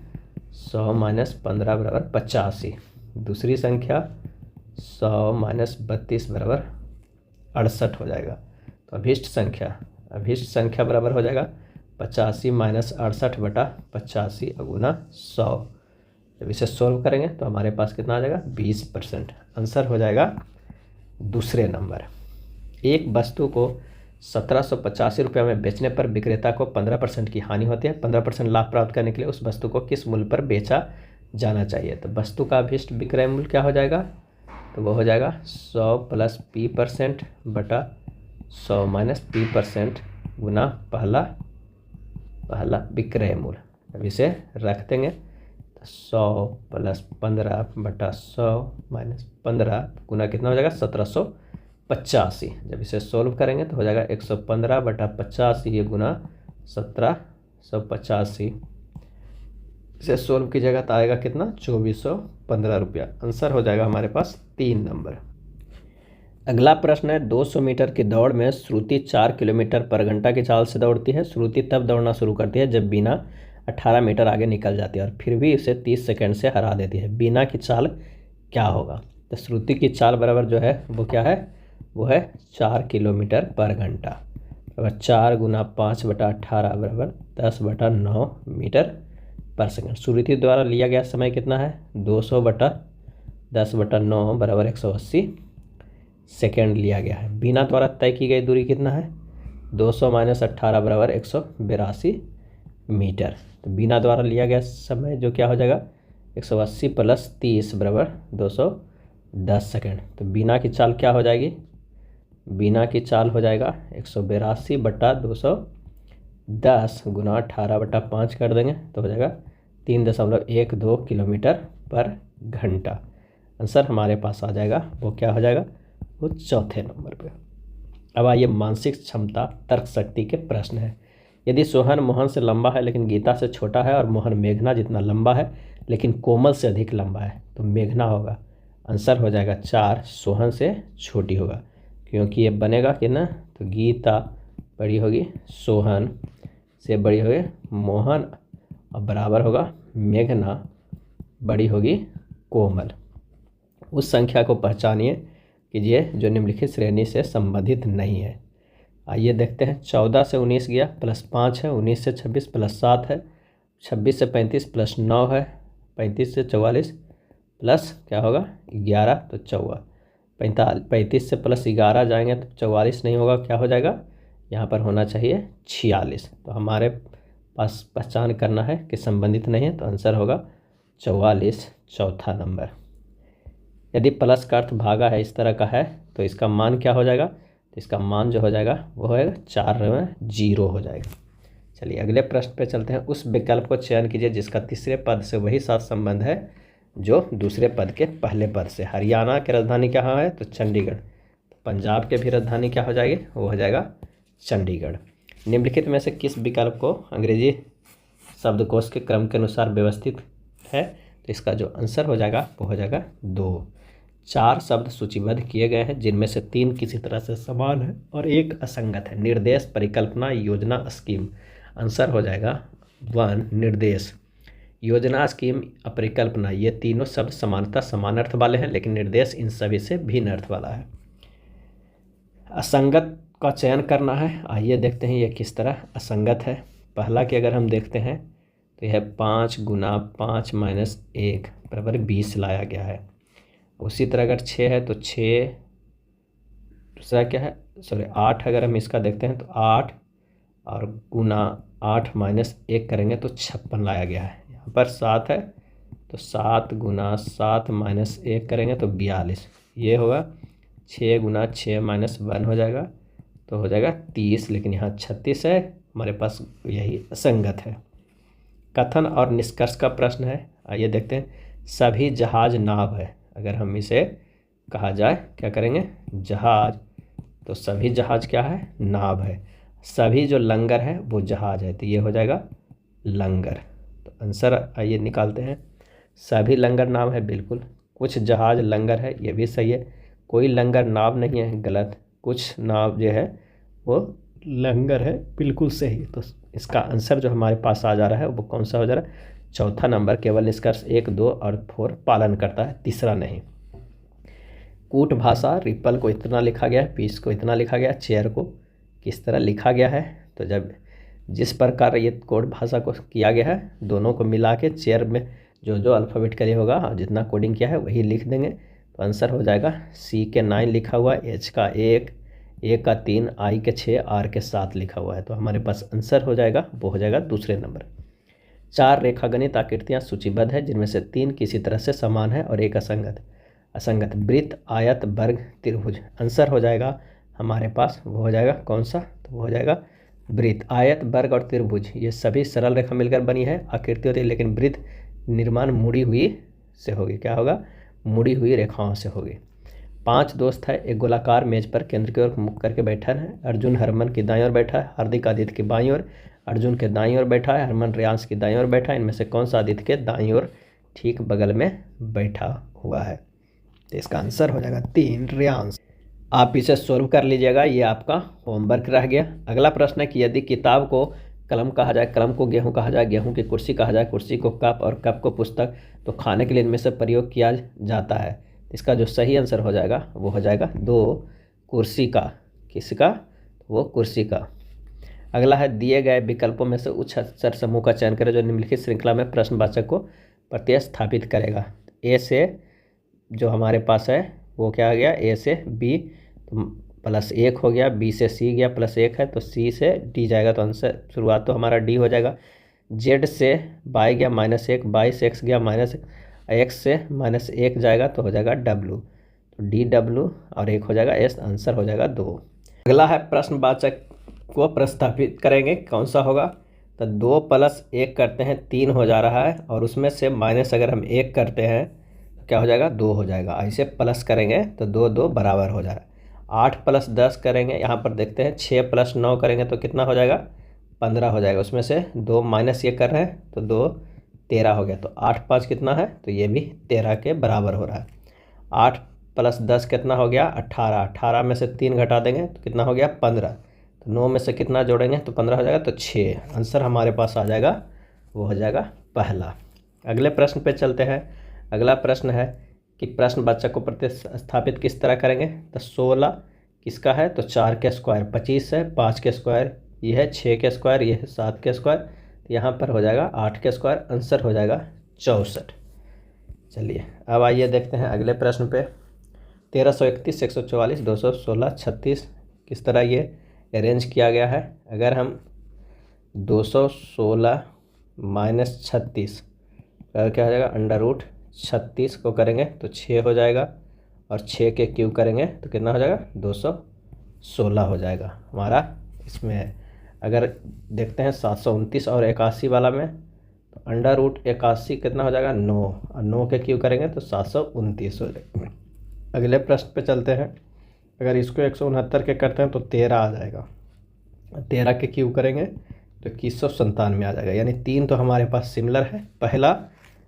100 - 15 बराबर 85। दूसरी संख्या 100 - 32 बराबर 68 हो जाएगा। तो अभिष्ट संख्या बराबर हो जाएगा 85 - 68/85 गुना 100। जब इसे सोल्व करेंगे तो हमारे पास कितना आ जाएगा? 20%। आंसर हो जाएगा दूसरे नंबर। एक वस्तु को 1785 रुपये में बेचने पर विक्रेता को 15% की हानि होती है। 15% लाभ प्राप्त करने के लिए उस वस्तु को किस मूल्य पर बेचा जाना चाहिए? तो वस्तु का अभिष्ट विक्रय मूल्य क्या हो जाएगा? तो वो हो जाएगा 100 + p% बटा 100 - p% गुना पहला विक्रय मूल्य। अब इसे रख देंगे तो 100 + 15/100 - 15 गुना कितना हो जाएगा? 1785। जब इसे सोल्व करेंगे तो हो जाएगा 115/85 गुना 1785। इसे सोल्व कीजिएगा तो आएगा कितना? 2415 रुपया। आंसर हो जाएगा हमारे पास 3 नंबर। अगला प्रश्न है 200 मीटर की दौड़ में श्रुति 4 किलोमीटर/घंटा की चाल से दौड़ती है। श्रुति तब दौड़ना शुरू करती है जब बीना 18 मीटर आगे निकल जाती है और फिर भी इसे 30 सेकंड से हरा देती है। बीना की चाल क्या होगा? तो श्रुति की चाल बराबर जो है वो क्या है? वो है 4 किलोमीटर/घंटा बराबर 4 गुना 5/18 बराबर 10/9 मीटर/सेकंड। श्रुति द्वारा लिया गया समय कितना है? 200/10/9 बराबर 180 सेकेंड लिया गया है। बीना द्वारा तय की गई दूरी कितना है? 200 - 18 बराबर 182 मीटर। तो बीना द्वारा लिया गया समय जो क्या हो जाएगा? 180 + 30 बराबर 210 सेकेंड। तो बीना की चाल क्या हो जाएगी? बीना की चाल हो जाएगा 182/210 गुना 18/5 कर देंगे तो हो जाएगा 3.12 किलोमीटर/घंटा। आंसर हमारे पास आ जाएगा वो क्या हो जाएगा? वो चौथे नंबर पे। अब आइए मानसिक क्षमता तर्क शक्ति के प्रश्न है। यदि सोहन मोहन से लंबा है लेकिन गीता से छोटा है और मोहन मेघना जितना लंबा है लेकिन कोमल से अधिक लंबा है तो मेघना होगा। आंसर हो जाएगा 4, सोहन से छोटी होगा। क्योंकि ये बनेगा कि ना, तो गीता बड़ी होगी सोहन से, बड़ी होगी मोहन और बराबर होगा मेघना बड़ी होगी कोमल। उस संख्या को पहचानिए कीजिए जो निम्नलिखित श्रेणी से संबंधित नहीं है। आइए देखते हैं। 14 से 19 गया +5 है, 19 से 26 +7 है, 26 से 35 +9 है, 35 से 44 प्लस क्या होगा 11 तो 35 से +11 जाएंगे तो 44 नहीं होगा, क्या हो जाएगा यहाँ पर होना चाहिए 46। तो हमारे पास पहचान करना है कि संबंधित नहीं है, तो आंसर होगा 44 चौथा नंबर। यदि प्लस का अर्थ भागा है इस तरह का है तो इसका मान क्या हो जाएगा, तो इसका मान जो हो जाएगा वो होएगा 4 में 0 हो जाएगा। चलिए अगले प्रश्न पे चलते हैं। उस विकल्प को चयन कीजिए जिसका तीसरे पद से वही साथ संबंध है जो दूसरे पद के पहले पद से। हरियाणा की राजधानी कहाँ है, तो चंडीगढ़। तो पंजाब के भी राजधानी क्या हो जाएगी, वो हो जाएगा चंडीगढ़। निम्नलिखित में से किस विकल्प को अंग्रेजी शब्दकोश के क्रम के अनुसार व्यवस्थित है, तो इसका जो आंसर हो जाएगा वो हो जाएगा 2। 4 शब्द सूचीबद्ध किए गए हैं जिनमें से 3 किसी तरह से समान है और 1 असंगत है। निर्देश, परिकल्पना, योजना, स्कीम। आंसर हो जाएगा 1 निर्देश। योजना, स्कीम, परिकल्पना ये तीनों शब्द समानतः समान अर्थ वाले हैं, लेकिन निर्देश इन सभी से भिन्न अर्थ वाला है। असंगत का चयन करना है। आइए देखते हैं ये किस तरह असंगत है। पहला कि अगर हम देखते हैं तो यह 5 गुना 5 माइनस 1 बराबर 20 लाया गया है। उसी तरह अगर 6 है तो 6, दूसरा क्या है 8 अगर हम इसका देखते हैं तो 8 और गुना 8 माइनस 1 करेंगे तो 56 लाया गया है। यहाँ पर 7 है तो 7 गुना 7 माइनस 1 करेंगे तो 42। ये होगा 6 गुना 6 माइनस 1 हो जाएगा तो हो जाएगा 30, लेकिन यहाँ 36 है, हमारे पास यही असंगत है। कथन और निष्कर्ष का प्रश्न है। आइए देखते हैं। सभी जहाज नाव है। अगर हम इसे कहा जाए क्या करेंगे जहाज, तो सभी जहाज क्या है नाव है। सभी जो लंगर है वो जहाज है, तो ये हो जाएगा लंगर। तो आंसर आइए निकालते हैं। सभी लंगर नाव है, बिल्कुल। कुछ जहाज लंगर है, ये भी सही है। कोई लंगर नाव नहीं है, गलत। कुछ नाव जो है वो लंगर है, बिल्कुल सही। तो इसका आंसर जो हमारे पास आ जा रहा है वो कौन सा हो जा रहा है, चौथा नंबर। केवल निष्कर्ष 1, 2 और 4 पालन करता है, तीसरा नहीं। कूट भाषा, रिपल को इतना लिखा गया है, पीस को इतना लिखा गया है, चेयर को किस तरह लिखा गया है। तो जब जिस प्रकार ये कोड भाषा को किया गया है, दोनों को मिला के चेयर में जो जो अल्फ़ाबेटिकली होगा और जितना कोडिंग किया है वही लिख देंगे, तो आंसर हो जाएगा सी के 9 लिखा हुआ, एच का 1, ए का 3, आई के 6, आर के 7 लिखा हुआ है। तो हमारे पास आंसर हो जाएगा वो हो जाएगा दूसरे नंबर। 4 रेखागणित आकृतियाँ सूचीबद्ध है जिनमें से 3 किसी तरह से समान है और 1 असंगत। वृत्त, आयत, वर्ग, त्रिभुज। आंसर हो जाएगा हमारे पास वो हो जाएगा कौन सा, तो वो हो जाएगा वृत्त। आयत, वर्ग और त्रिभुज ये सभी सरल रेखा मिलकर बनी है, आकृति होती है, लेकिन वृत्त निर्माण मुड़ी हुई से होगी, क्या होगा मुड़ी हुई रेखाओं से होगी। 5 दोस्त है, एक गोलाकार मेज पर केंद्र की ओर मुख करके बैठा है। अर्जुन हरमन की दाईं ओर बैठा है, हार्दिक आदित्य की बाईं ओर, अर्जुन के दाईं ओर बैठा है, हरमन रियांश की दाईं ओर बैठा है। इनमें से कौन सा आदित्य के दाईं ओर ठीक बगल में बैठा हुआ है, तो इसका आंसर हो जाएगा 3 रियांश। आप इसे सॉल्व कर लीजिएगा, ये आपका होमवर्क रह गया। अगला प्रश्न है कि यदि किताब को कलम कहा जाए, कलम को गेहूं कहा जाए, गेहूं की कुर्सी कहा जाए, कुर्सी को कप और कप को पुस्तक, तो खाने के लिए इनमें से प्रयोग किया जाता है। इसका जो सही आंसर हो जाएगा वो हो जाएगा 2 कुर्सी का। किसका, वो कुर्सी का। अगला है दिए गए विकल्पों में से उच्च अक्षर समूह का चयन करें जो निम्नलिखित श्रृंखला में प्रश्नवाचक को प्रतिस्थापित करेगा। ए से जो हमारे पास है वो क्या आ गया, ए से बी तो +1 हो गया, बी से सी गया +1 है, तो सी से डी जाएगा, तो आंसर शुरुआत तो हमारा डी हो जाएगा। जेड से बाई गया -1, बाई से एक्स गया एक्स से -1 जाएगा तो हो जाएगा डब्लू, तो डी डब्लू और 1 हो जाएगा एस, आंसर हो जाएगा 2। अगला है प्रश्नवाचक को प्रस्तावित करेंगे, कौन सा होगा, तो 2 + 1 करते हैं 3 हो जा रहा है, और उसमें से माइनस अगर हम 1 करते हैं तो क्या हो जाएगा 2 हो जाएगा। ऐसे प्लस करेंगे तो 2 2 बराबर हो जा रहा है। 8 + 10 करेंगे, यहाँ पर देखते हैं 6 + 9 करेंगे तो कितना हो जाएगा 15 हो जाएगा। उसमें से 2 माइनस ये कर रहे हैं तो 2 13 हो गया, तो 8 5 कितना है, तो ये भी 13 के बराबर हो रहा है। 8 + 10 कितना हो गया 18, 18 में से 3 घटा देंगे तो कितना हो गया 15, तो 9 में से कितना जोड़ेंगे तो 15 हो जाएगा, तो 6 आंसर हमारे पास आ जाएगा, वो हो जाएगा पहला। अगले प्रश्न पे चलते हैं। अगला प्रश्न है कि प्रश्नवाचक को प्रतिस्थापित किस तरह करेंगे, तो 16 किसका है, तो 4 के स्क्वायर 25 है, 5 के स्क्वायर ये है 6 के स्क्वायर, ये है 7 के स्क्वायर, तो यहाँ पर हो जाएगा 8 के स्क्वायर, आंसर हो जाएगा 64। चलिए अब आइए देखते हैं अगले प्रश्न पे। 1331, 144, 216, 36 किस तरह ये अरेंज किया गया है। अगर हम 216 माइनस 36 क्या हो जाएगा, √36 को करेंगे तो 6 हो जाएगा, और 6 के क्यूब करेंगे तो कितना हो जाएगा, 216 हो जाएगा हमारा इसमें है। अगर देखते हैं 729 और 81 वाला में, तो √81 कितना हो जाएगा, 9, और 9 के क्यूब करेंगे तो 729 हो जाएगा। अगले प्रश्न पे चलते हैं। अगर इसको 169 के करते हैं तो 13 आ जाएगा, 13 के क्यूब करेंगे तो 2197 आ जाएगा। यानी 3 तो हमारे पास सिमिलर है, पहला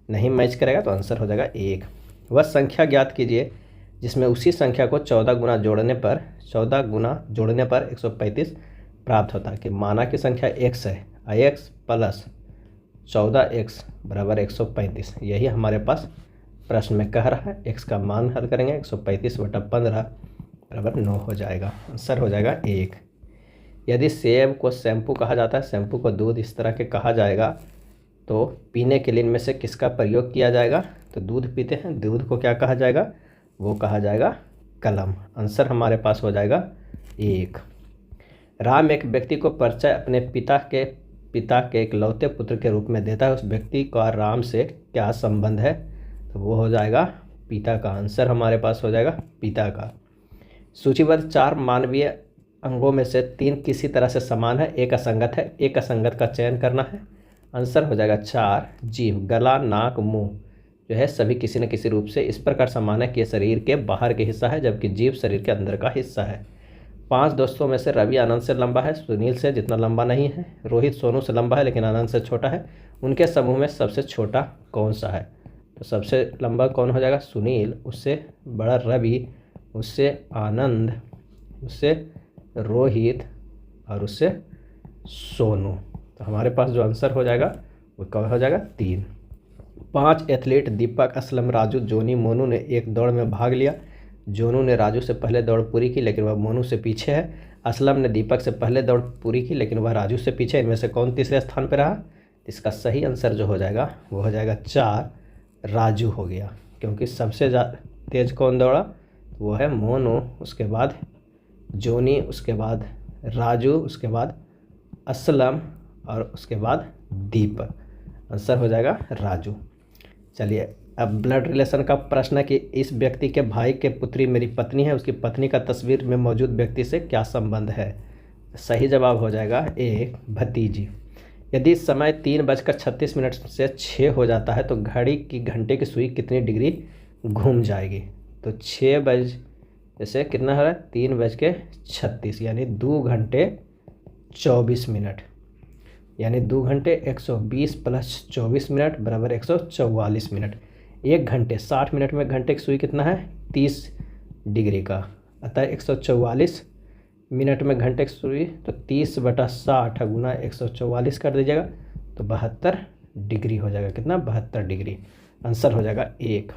नहीं मैच करेगा तो आंसर हो जाएगा 1। वह संख्या ज्ञात कीजिए जिसमें उसी संख्या को 14 गुना जोड़ने पर 135 प्राप्त होता है। कि माना की संख्या x है, x प्लस 14x बराबर 135, यही हमारे पास प्रश्न में कह रहा है। x का मान हल करेंगे 135/15 बराबर 9 हो जाएगा, आंसर हो जाएगा 1। यदि सेब को शैम्पू कहा जाता है, शैम्पू को दूध इस तरह के कहा जाएगा, तो पीने के लिए इनमें से किसका प्रयोग किया जाएगा। तो दूध पीते हैं, दूध को क्या कहा जाएगा, वो कहा जाएगा कलम, आंसर हमारे पास हो जाएगा 1। राम एक व्यक्ति को परिचय अपने पिता के इकलौते पुत्र के रूप में देता है, उस व्यक्ति का राम से क्या संबंध है, तो वो हो जाएगा पिता का, आंसर हमारे पास हो जाएगा पिता का। सूचीबद्ध 4 मानवीय अंगों में से 3 किसी तरह से समान है, एक असंगत है, एक असंगत का चयन करना है, आंसर हो जाएगा 4। जीभ, गला, नाक, मुंह जो है सभी किसी न किसी रूप से इस प्रकार समान है कि ये शरीर के बाहर के हिस्सा है, जबकि जीभ शरीर के अंदर का हिस्सा है। 5 दोस्तों में से रवि आनंद से लंबा है, सुनील से जितना लंबा नहीं है। रोहित सोनू से लंबा है लेकिन आनंद से छोटा है। उनके समूह में सबसे छोटा कौन सा है, तो सबसे लंबा कौन हो जाएगा, सुनील, उससे बड़ा रवि, उससे आनंद, उससे रोहित और उससे सोनू। तो हमारे पास जो आंसर हो जाएगा वो कौन हो जाएगा, 3। 5 एथलीट दीपक, असलम, राजू, जोनी, मोनू ने एक दौड़ में भाग लिया। जोनू ने राजू से पहले दौड़ पूरी की लेकिन वह मोनू से पीछे है। असलम ने दीपक से पहले दौड़ पूरी की लेकिन वह राजू से पीछे। इनमें से कौन तीसरे स्थान पर रहा। इसका सही आंसर जो हो जाएगा वो हो जाएगा 4, राजू हो गया, क्योंकि सबसे तेज कौन दौड़ा, वो है मोनू, उसके बाद जोनी, उसके बाद राजू, उसके बाद असलम और उसके बाद दीपक। आंसर हो जाएगा राजू। चलिए अब ब्लड रिलेशन का प्रश्न है कि इस व्यक्ति के भाई के पुत्री मेरी पत्नी है, उसकी पत्नी का तस्वीर में मौजूद व्यक्ति से क्या संबंध है। सही जवाब हो जाएगा ए, भतीजी। यदि समय 3:36 से 6 हो जाता है तो घड़ी की घंटे की सुई कितनी डिग्री घूम जाएगी। तो 6 बज जैसे कितना हो रहा है, 3:36 यानी 2 घंटे 24 मिनट, यानी 2 घंटे 120 + 24 मिनट बराबर 144 मिनट। 1 घंटे 60 मिनट में घंटे की सुई कितना है, 30 डिग्री का, अतः 144 मिनट में घंटे की सुई, तो 30/60 गुना 144 कर दीजिएगा तो 72 डिग्री हो जाएगा। कितना, 72 डिग्री। आंसर हो जाएगा 1।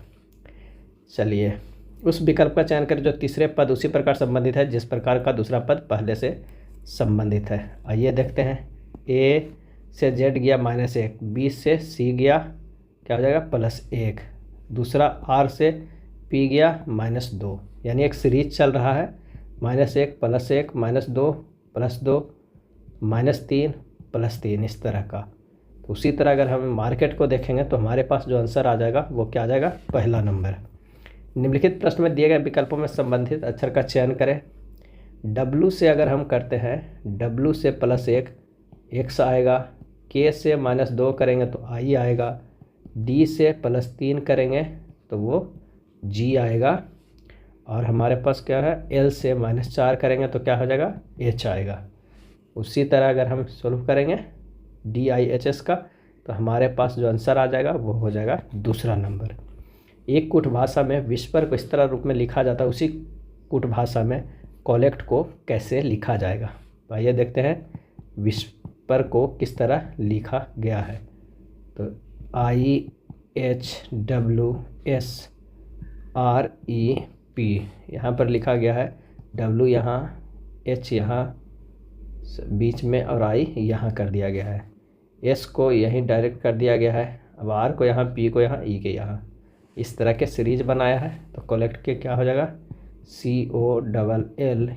चलिए उस विकल्प का चयन करें जो तीसरे पद उसी प्रकार संबंधित है जिस प्रकार का दूसरा पद पहले से संबंधित है। आइए देखते हैं। ए से जेड गया -1, बी से सी गया क्या हो जाएगा +1, दूसरा आर से पी गया -2, यानी एक सीरीज चल रहा है -1 +1 -2 +2 -3 +3 इस तरह का। तो उसी तरह अगर हम मार्केट को देखेंगे तो हमारे पास जो आंसर आ जाएगा वो क्या आ जाएगा, पहला नंबर। निम्नलिखित प्रश्न में दिए गए विकल्पों में संबंधित अक्षर का चयन करें। W से अगर हम करते हैं, W से +1 x आएगा, K से -2 करेंगे तो I आएगा, D से +3 करेंगे तो वो G आएगा, और हमारे पास क्या है, L से -4 करेंगे तो क्या हो जाएगा, H आएगा। उसी तरह अगर हम सोल्व करेंगे DIHS का तो हमारे पास जो आंसर आ जाएगा वो हो जाएगा दूसरा नंबर। एक कुट भाषा में विस्पर को इस तरह रूप में लिखा जाता है, उसी कुट भाषा में कॉलेक्ट को कैसे लिखा जाएगा। तो आइए देखते हैं विस्पर को किस तरह लिखा गया है। तो IHWSREP यहाँ पर लिखा गया है डब्लू यहाँ, एच यहाँ बीच में और आई यहाँ कर दिया गया है। एस को यहीं डायरेक्ट कर दिया गया है। अब आर को यहाँ, पी को यहाँ, ई के यहाँ, इस तरह के सीरीज बनाया है। तो कलेक्ट के क्या हो जाएगा, COLLECT।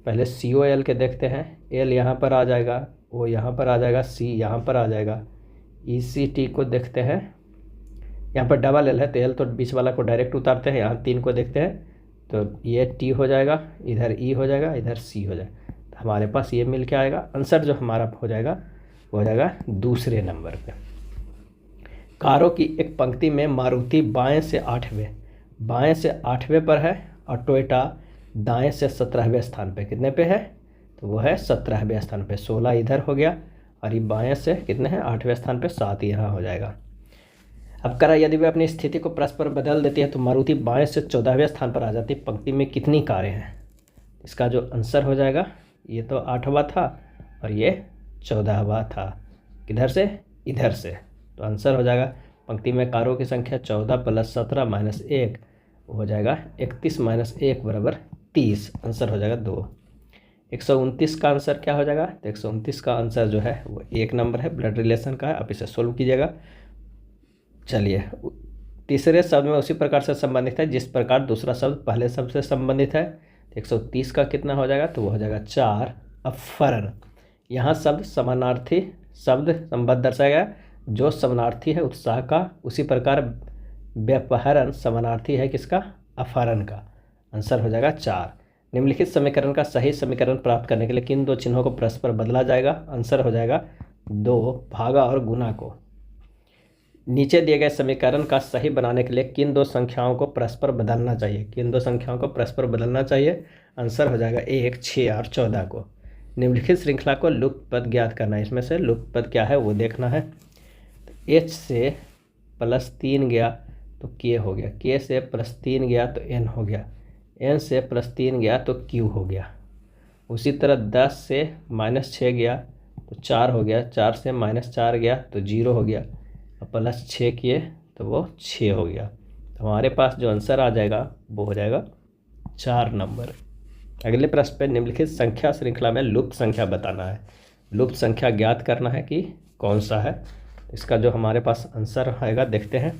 पहले COL के देखते हैं। एल यहाँ पर आ जाएगा, ओ यहाँ पर आ जाएगा, सी यहाँ पर आ जाएगा। ECT को देखते हैं, यहाँ पर डबल एल है तो एल तो बीच वाला को डायरेक्ट उतारते हैं। यहाँ 3 को देखते हैं तो ये T हो जाएगा, इधर E हो जाएगा, इधर C हो जाएगा। तो हमारे पास ये मिल के आएगा। आंसर जो हमारा हो जाएगा वो हो जाएगा दूसरे नंबर पे। कारों की एक पंक्ति में मारुति बाएं से 8वें पर है और टोयोटा दाएं से 17वें स्थान पे। कितने पे है, तो वो है 17वें स्थान पे। 16 इधर हो गया और ये बाएं से कितने हैं, 8वें स्थान पे, 7 यहाँ हो जाएगा। अब करा यदि वे अपनी स्थिति को परस्पर बदल देती है तो मारुति बाएं से 14वें स्थान पर आ जाती है। पंक्ति में कितनी कारें हैं, इसका जो आंसर हो जाएगा, ये तो 8वां था और ये 14वां था। किधर से, इधर से। तो आंसर हो जाएगा पंक्ति में कारों की संख्या 14 + 17 - 1 हो जाएगा 31 - 1 = 30। आंसर हो जाएगा 2। 129 का आंसर क्या हो जाएगा, तो 129 का आंसर जो है वो 1 नंबर है, ब्लड रिलेशन का है। आप इसे सोल्व कीजिएगा। चलिए, तीसरे शब्द में उसी प्रकार से संबंधित है जिस प्रकार दूसरा शब्द पहले शब्द से संबंधित है। 130 का कितना हो जाएगा, तो वो हो जाएगा 4। अपहरण, यहाँ शब्द समानार्थी शब्द संबंध दर्शाया गया। जो समानार्थी है उत्साह का, उसी प्रकार व्यापहरण समानार्थी है किसका, अपहरण का। आंसर हो जाएगा 4। निम्नलिखित समीकरण का सही समीकरण प्राप्त करने के लिए किन 2 चिन्हों को परस्पर बदला जाएगा। आंसर हो जाएगा 2, भागा और गुना को। नीचे दिए गए समीकरण का सही बनाने के लिए किन 2 संख्याओं को परस्पर बदलना चाहिए, किन 2 संख्याओं को परस्पर बदलना चाहिए। आंसर हो जाएगा 1, 6 और 14 को। निम्नलिखित श्रृंखला को लुप्त पद ज्ञात करना है। इसमें से लुप्त पद क्या है वो देखना है। H से +3 गया तो K हो गया, K से +3 गया तो N हो गया, N से +3 गया तो Q हो गया। उसी तरह 10 से -6 गया तो 4 हो गया, 4 से -4 गया तो 0 हो गया, और +6 किए तो वो 6 हो गया। तो हमारे पास जो आंसर आ जाएगा वो हो जाएगा 4 नंबर। अगले प्रश्न पे निम्नलिखित संख्या श्रृंखला में लुप्त संख्या बताना है। लुप्त संख्या ज्ञात करना है कि कौन सा है। इसका जो हमारे पास आंसर आएगा देखते हैं।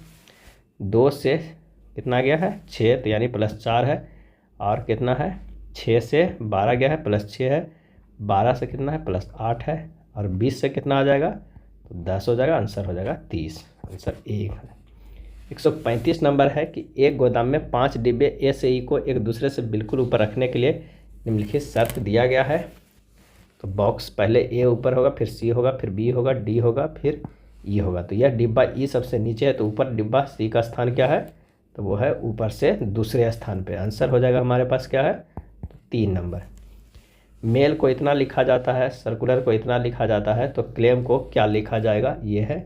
2 से कितना गया है, 6, तो यानी +4 है। और कितना है, 6 से 12 गया है, +6 है। 12 से कितना है, +8 है। और 20 से कितना आ जाएगा, तो 10 हो जाएगा। आंसर हो जाएगा 30। आंसर 1 है। 135 नंबर है कि एक गोदाम में 5 डिब्बे ए से ई को एक दूसरे से बिल्कुल ऊपर रखने के लिए निम्नलिखित शर्त दिया गया है। तो बॉक्स पहले ए ऊपर होगा, फिर सी होगा, फिर बी होगा, डी होगा, फिर ई होगा। तो यह डिब्बा ई सबसे नीचे है, तो ऊपर डिब्बा सी का स्थान क्या है, तो वो है ऊपर से दूसरे स्थान पे। आंसर हो जाएगा हमारे पास क्या है, तो 3 नंबर। मेल को इतना लिखा जाता है, सर्कुलर को इतना लिखा जाता है, तो क्लेम को क्या लिखा जाएगा, ये है।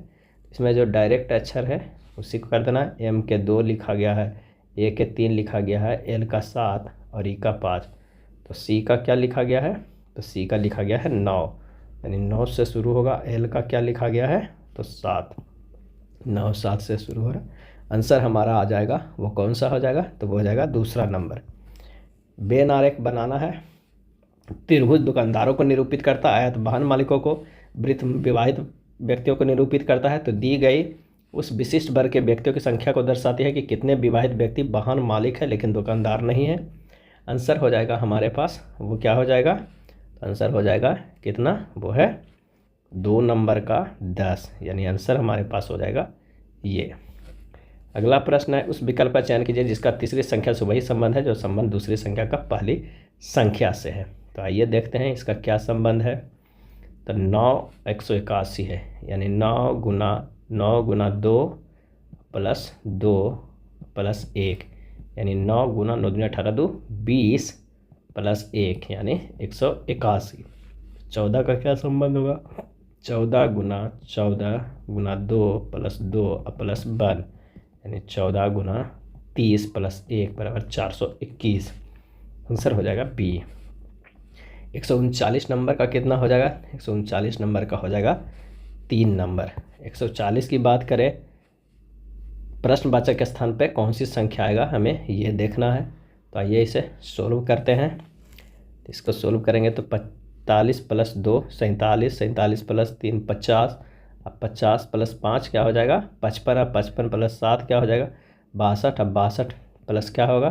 इसमें जो डायरेक्ट अक्षर है उसी को कर देना। एम के 2 लिखा गया है, ए के 3 लिखा गया है, एल का 7 और ई का 5। तो सी का क्या लिखा गया है, तो सी का लिखा गया है 9, यानी 9 से शुरू होगा। एल का क्या लिखा गया है, तो 7, 9 7 से शुरू हो रहा। आंसर हमारा आ जाएगा वो कौन सा हो जाएगा, तो वो हो जाएगा दूसरा नंबर। बेन आरेख बनाना है। त्रिभुज दुकानदारों को निरूपित करता है, आयत वाहन मालिकों को, वृत्त विवाहित व्यक्तियों को निरूपित करता है। तो दी गई उस विशिष्ट वर्ग के व्यक्तियों की संख्या को दर्शाती है कि कितने विवाहित व्यक्ति वाहन मालिक है लेकिन दुकानदार नहीं है। आंसर हो जाएगा हमारे पास वो क्या हो जाएगा, आंसर हो जाएगा कितना, वो है 2 नंबर का 10, यानी आंसर हमारे पास हो जाएगा ये। अगला प्रश्न है, उस विकल्प का चयन कीजिए जिसका तीसरी संख्या से वही संबंध है जो संबंध दूसरी संख्या का पहली संख्या से है। तो आइए देखते हैं इसका क्या संबंध है। तो 9 181 है, यानी 9 गुना 2 + 2 + 1, यानी 9 गुना 9 दूनी 18 2 20 + 1 यानी 181। 14 का क्या संबंध होगा, 14 गुना 2 + 2 + 1 यानी 14 गुना 30 + 1 = 421। आंसर हो जाएगा बी। 139 नंबर का कितना हो जाएगा, 139 नंबर का हो जाएगा 3 नंबर। 140 की बात करें, प्रश्नवाचक के स्थान पे कौन सी संख्या आएगा हमें ये देखना है। तो आइए इसे सोल्व करते हैं। तो इसको सोल्व करेंगे तो 45 + 2 47, 47 + 3 50, अब 50 + 5 क्या हो जाएगा 55, अब 55 + 7 क्या हो जाएगा 62, अब 62 प्लस क्या होगा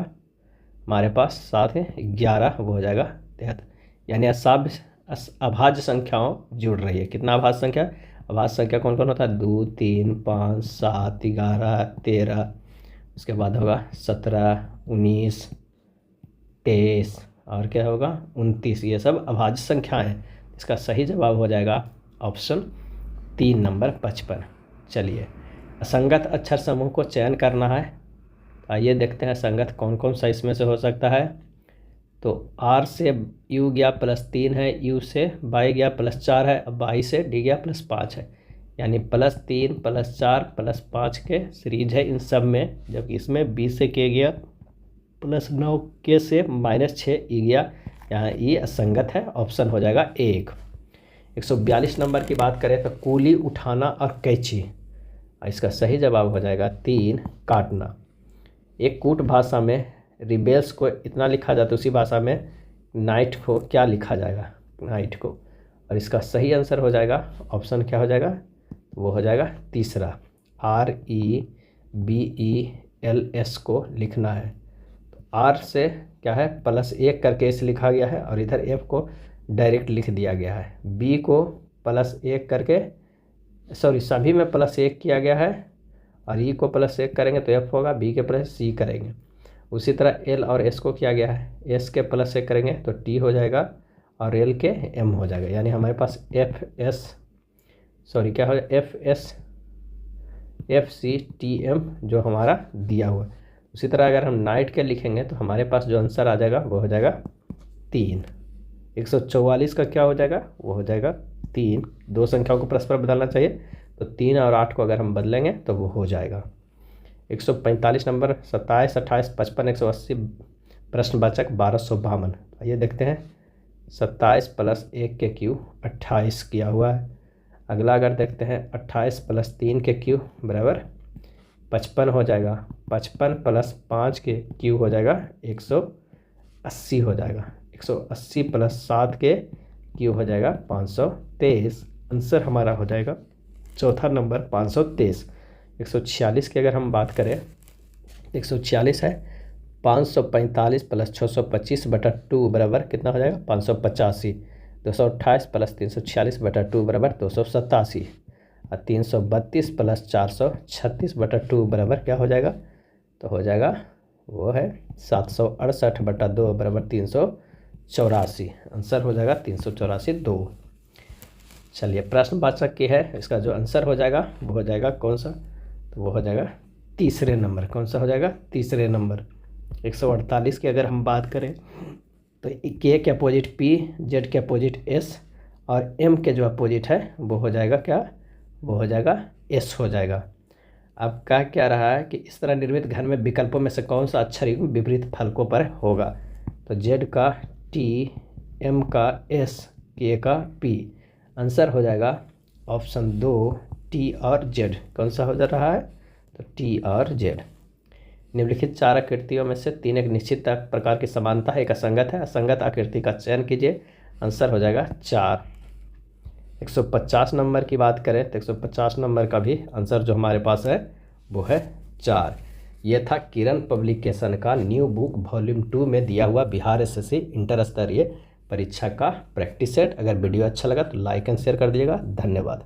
हमारे पास 7 है 11, वो हो जाएगा 73। यानी अभाज्य संख्याओं जुड़ रही है। कितना अभाज्य संख्या? अभाज्य संख्या कौन कौन होता है 2 3 5 7 11 13, उसके बाद होगा 17 19 23 और क्या होगा 29। ये सब अभाज्य संख्याएं हैं। इसका सही जवाब हो जाएगा ऑप्शन 3 नंबर 55। चलिए असंगत अक्षर समूह को चयन करना है। आइए देखते हैं संगत कौन कौन सा इसमें से हो सकता है। तो R से U गया +3 है, U से Y गया +4 है, अब Y से D गया +5 है। यानी +3 +4 +5 के सीरीज है इन सब में, जबकि इसमें B से K गया +9, K से -6 E गया। यहाँ E असंगत है, ऑप्शन हो जाएगा 1। 142 नंबर की बात करें तो कूली उठाना और कैंची, इसका सही जवाब हो जाएगा 3 काटना। एक कूट भाषा में रिबेल्स को इतना लिखा जाता है, उसी भाषा में नाइट को क्या लिखा जाएगा नाइट को, और इसका सही आंसर हो जाएगा ऑप्शन क्या हो जाएगा वो हो जाएगा तीसरा REBELS को लिखना है। तो R से क्या है +1 करके इसे लिखा गया है और इधर F को डायरेक्ट लिख दिया गया है। B को +1 करके सभी में +1 किया गया है और E को +1 करेंगे तो F होगा, B के +C करेंगे। उसी तरह L और S को किया गया है, S के +1 करेंगे तो T हो जाएगा और L के M हो जाएगा। यानी हमारे पास क्या हो FCTM जो हमारा दिया हुआ है। उसी तरह अगर हम नाइट के लिखेंगे तो हमारे पास जो आंसर आ जाएगा वो हो जाएगा 3। 144 का क्या हो जाएगा वो हो जाएगा 3। दो संख्याओं को परस्पर बदलना चाहिए, तो 3 और 8 को अगर हम बदलेंगे तो वो हो जाएगा। 145 नंबर 27 28 55 180 प्रश्नवाचक 1252। आइए देखते हैं 27 + 1 के क्यू 28 किया हुआ है। अगला अगर देखते हैं 28 + 3 के क्यू बराबर 55 हो जाएगा। 55 + 5 के क्यू हो जाएगा 180 हो जाएगा। 180 + 7 के क्यू हो जाएगा 523। आंसर हमारा हो जाएगा चौथा नंबर 523। 146 की अगर हम बात करें 146 है 545 + 625/2 बराबर कितना हो जाएगा 585। 228 + 346/2 बराबर 287 और 332 + 436/2 बराबर क्या हो जाएगा तो हो जाएगा वो है 768/2 बराबर 384। आंसर हो जाएगा 384 2। चलिए प्रश्नवाचक की है, इसका जो आंसर हो जाएगा वो हो जाएगा कौन सा तो वो हो जाएगा तीसरे नंबर। कौन सा हो जाएगा तीसरे नंबर। 148 की अगर हम बात करें तो K के अपोजिट P, Z के अपोजिट S और M के जो अपोजिट है वो हो जाएगा क्या वो हो जाएगा S हो जाएगा। अब क्या रहा है कि इस तरह निर्मित घन में विकल्पों में से कौन सा अक्षर विपरीत फलकों पर होगा। तो Z का T, M का S, K का P। आंसर हो जाएगा ऑप्शन 2 T और Z। कौन सा हो जा रहा है तो T और Z। निम्नलिखित 4 आकृतियों में से 3 एक निश्चित प्रकार की समानता है, एक असंगत है। असंगत आकृति का चयन कीजिए। आंसर हो जाएगा 4। 150 नंबर की बात करें तो 150 नंबर का भी आंसर जो हमारे पास है वो है 4। ये था किरण पब्लिकेशन का न्यू बुक वॉल्यूम 2 में दिया हुआ बिहार SSC इंटर स्तरीय परीक्षा का प्रैक्टिस सेट। अगर वीडियो अच्छा लगा तो लाइक एंड शेयर कर दीजिएगा। धन्यवाद।